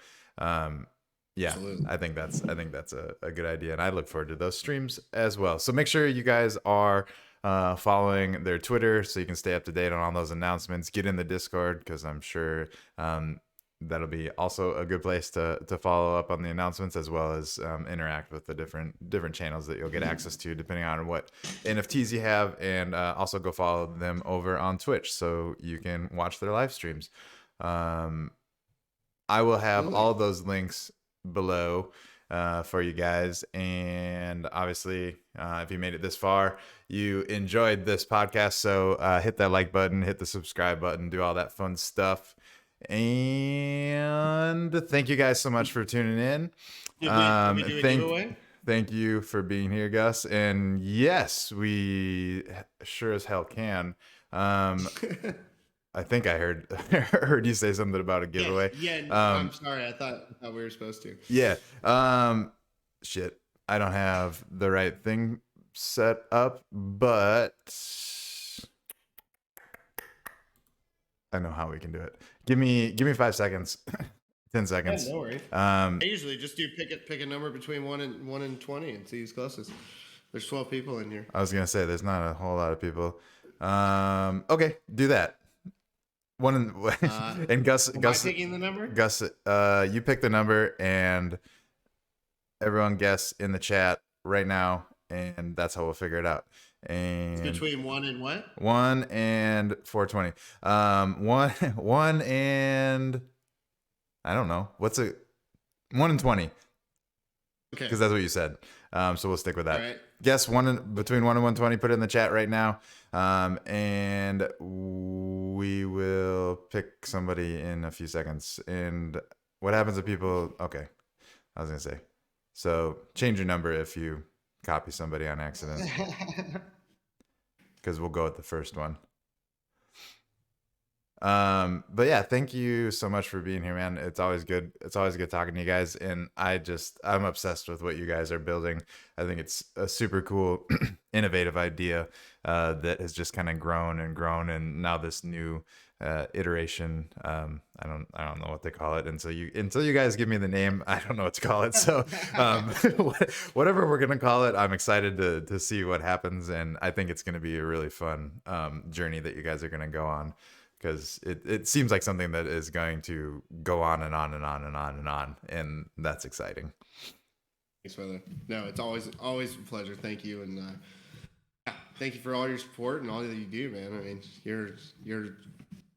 Yeah, Absolutely. I think that's a good idea, and I look forward to those streams as well. So make sure you guys are following their Twitter so you can stay up to date on all those announcements. Get in the Discord because I'm sure that'll be also a good place to follow up on the announcements as well as interact with the different channels that you'll get access to depending on what NFTs you have, and also go follow them over on Twitch so you can watch their live streams. I will have Absolutely. all of those links below for you guys. And obviously, if you made it this far, you enjoyed this podcast. So hit that like button, hit the subscribe button, do all that fun stuff. And thank you guys so much for tuning in. Did we do a giveaway? Thank you for being here, Gus. And yes, we sure as hell can. I think I heard heard you say something about a Yes. giveaway. Yeah. I'm Um, sorry. I thought we were supposed to. yeah. Shit. I don't have the right thing set up, but I know how we can do it. Give me 5 seconds. 10 Yeah, seconds. no worries. Um, I usually just do pick a number between 1 and 20 and see who's closest. There's 12 people in here. I was gonna say there's not a whole lot of people. Okay, do that. One and Am I picking the number? Gus, you pick the number and everyone guess in the chat right now, and that's how we'll figure it out. And It's between 1 and what? 1 and 420. One and I don't know. What's a 1 and 20? Okay. Because that's what you said. So we'll stick with that. All right. Guess between 1 and 120. Put it in the chat right now. And we will pick somebody in a few seconds. And what happens if people? Okay, I was gonna say. So change your number if you copy somebody on accident, because we'll go with the first one. But yeah, thank you so much for being here, man. It's always good. It's always good talking to you guys. And I'm obsessed with what you guys are building. I think it's a super cool, innovative idea that has just kind of grown and grown. And now this new iteration, I don't know what they call it. Until you guys give me the name, I don't know what to call it. So whatever we're gonna call it, I'm excited to see what happens. And I think it's gonna be a really fun journey that you guys are gonna go on, because it seems like something that is going to go on and on and on and on and on, and that's exciting. Thanks, brother. No, it's always a pleasure. Thank you, and thank you for all your support and all that you do, man. I mean, you're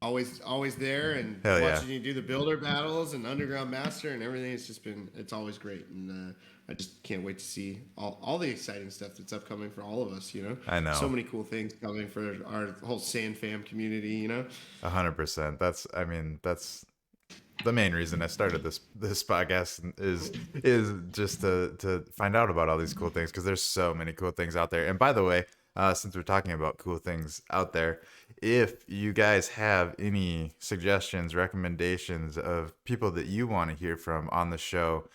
always there, and Hell yeah. watching you do the builder battles and underground master and everything. It's always great, and I just can't wait to see all the exciting stuff that's upcoming for all of us. I know. So many cool things coming for our whole Sand Fam community. 100%. That's the main reason I started this podcast is just to find out about all these cool things, because there's so many cool things out there. And by the way, since we're talking about cool things out there, if you guys have any suggestions, recommendations of people that you want to hear from on the show,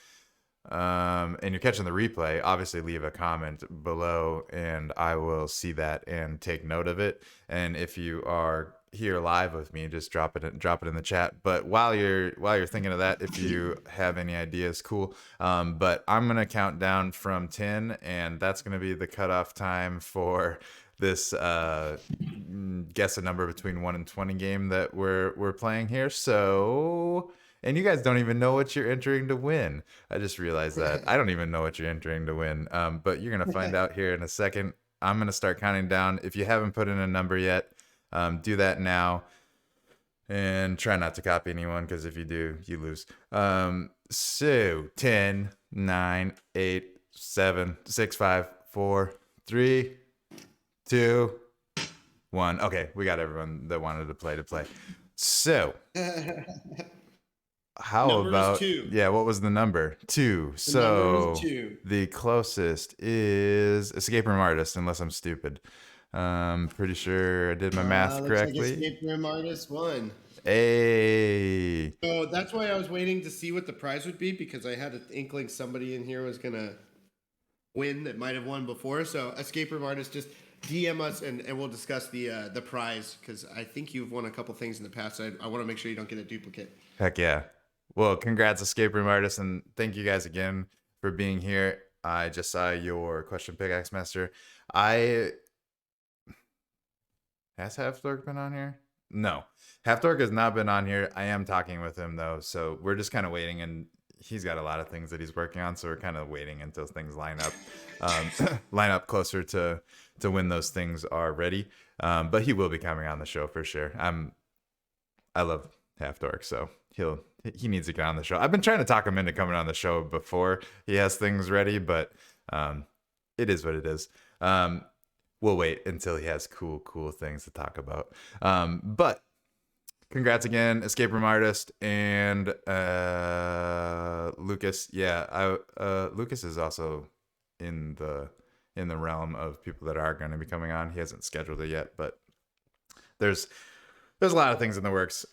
and you're catching the replay, obviously leave a comment below and I will see that and take note of it. And if you are here live with me, just drop it in the chat. But while you're thinking of that, if you have any ideas, cool. But I'm gonna count down from 10, and that's gonna be the cutoff time for this guess a number between 1 and 20 game that we're playing here. So, and you guys don't even know what you're entering to win. I just realized that I don't even know what you're entering to win. But you're gonna find out here in a second. I'm gonna start counting down. If you haven't put in a number yet, do that now, and try not to copy anyone, because if you do, you lose. So 10, 9, 8, 7, 6, 5, 4, 3, 2, 1. Okay, we got everyone that wanted to play. So how Number is about, 2. yeah, what was the number? 2. The number is So 2. the closest is Escape Room Artist, unless I'm stupid. Pretty sure I did my math Looks like correctly. Escape Room Artist won. Hey. So that's why I was waiting to see what the prize would be, because I had an inkling somebody in here was gonna win that might have won before. So Escape Room Artist, just DM us and we'll discuss the prize, because I think you've won a couple things in the past. So I want to make sure you don't get a duplicate. Heck yeah. Well, congrats, Escape Room Artist, and thank you guys again for being here. I just saw your question, Pickaxe Master. Has Halfdork been on here? No. Halfdork has not been on here. I am talking with him, though, so we're just kind of waiting, and he's got a lot of things that he's working on, so we're kind of waiting until things line up, line up closer to when those things are ready. But he will be coming on the show for sure. I love Halfdork, so he needs to get on the show. I've been trying to talk him into coming on the show before he has things ready, but it is what it is. We'll wait until he has cool things to talk about. But congrats again, Escape Room Artist and Lucas. Yeah, Lucas is also in the realm of people that are going to be coming on. He hasn't scheduled it yet, but there's a lot of things in the works.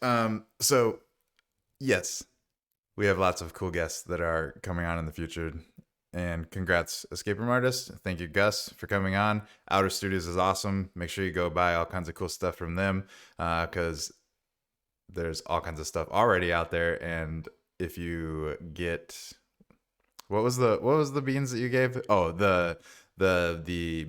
So yes, we have lots of cool guests that are coming on in the future. And congrats, Escape Room Artist. Thank you, Gus, for coming on. Outer Studios is awesome. Make sure you go buy all kinds of cool stuff from them, because there's all kinds of stuff already out there. And if you get, what was the beans that you gave? Oh, the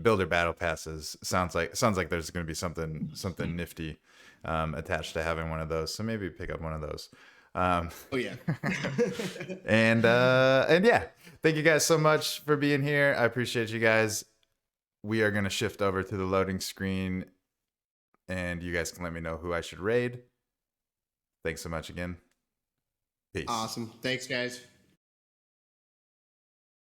builder battle passes. Sounds like there's going to be something nifty attached to having one of those. So maybe pick up one of those. Oh yeah. and yeah, thank you guys so much for being here. I appreciate you guys. We are going to shift over to the loading screen, and you guys can let me know who I should raid. Thanks so much again. Peace. Awesome. Thanks, guys.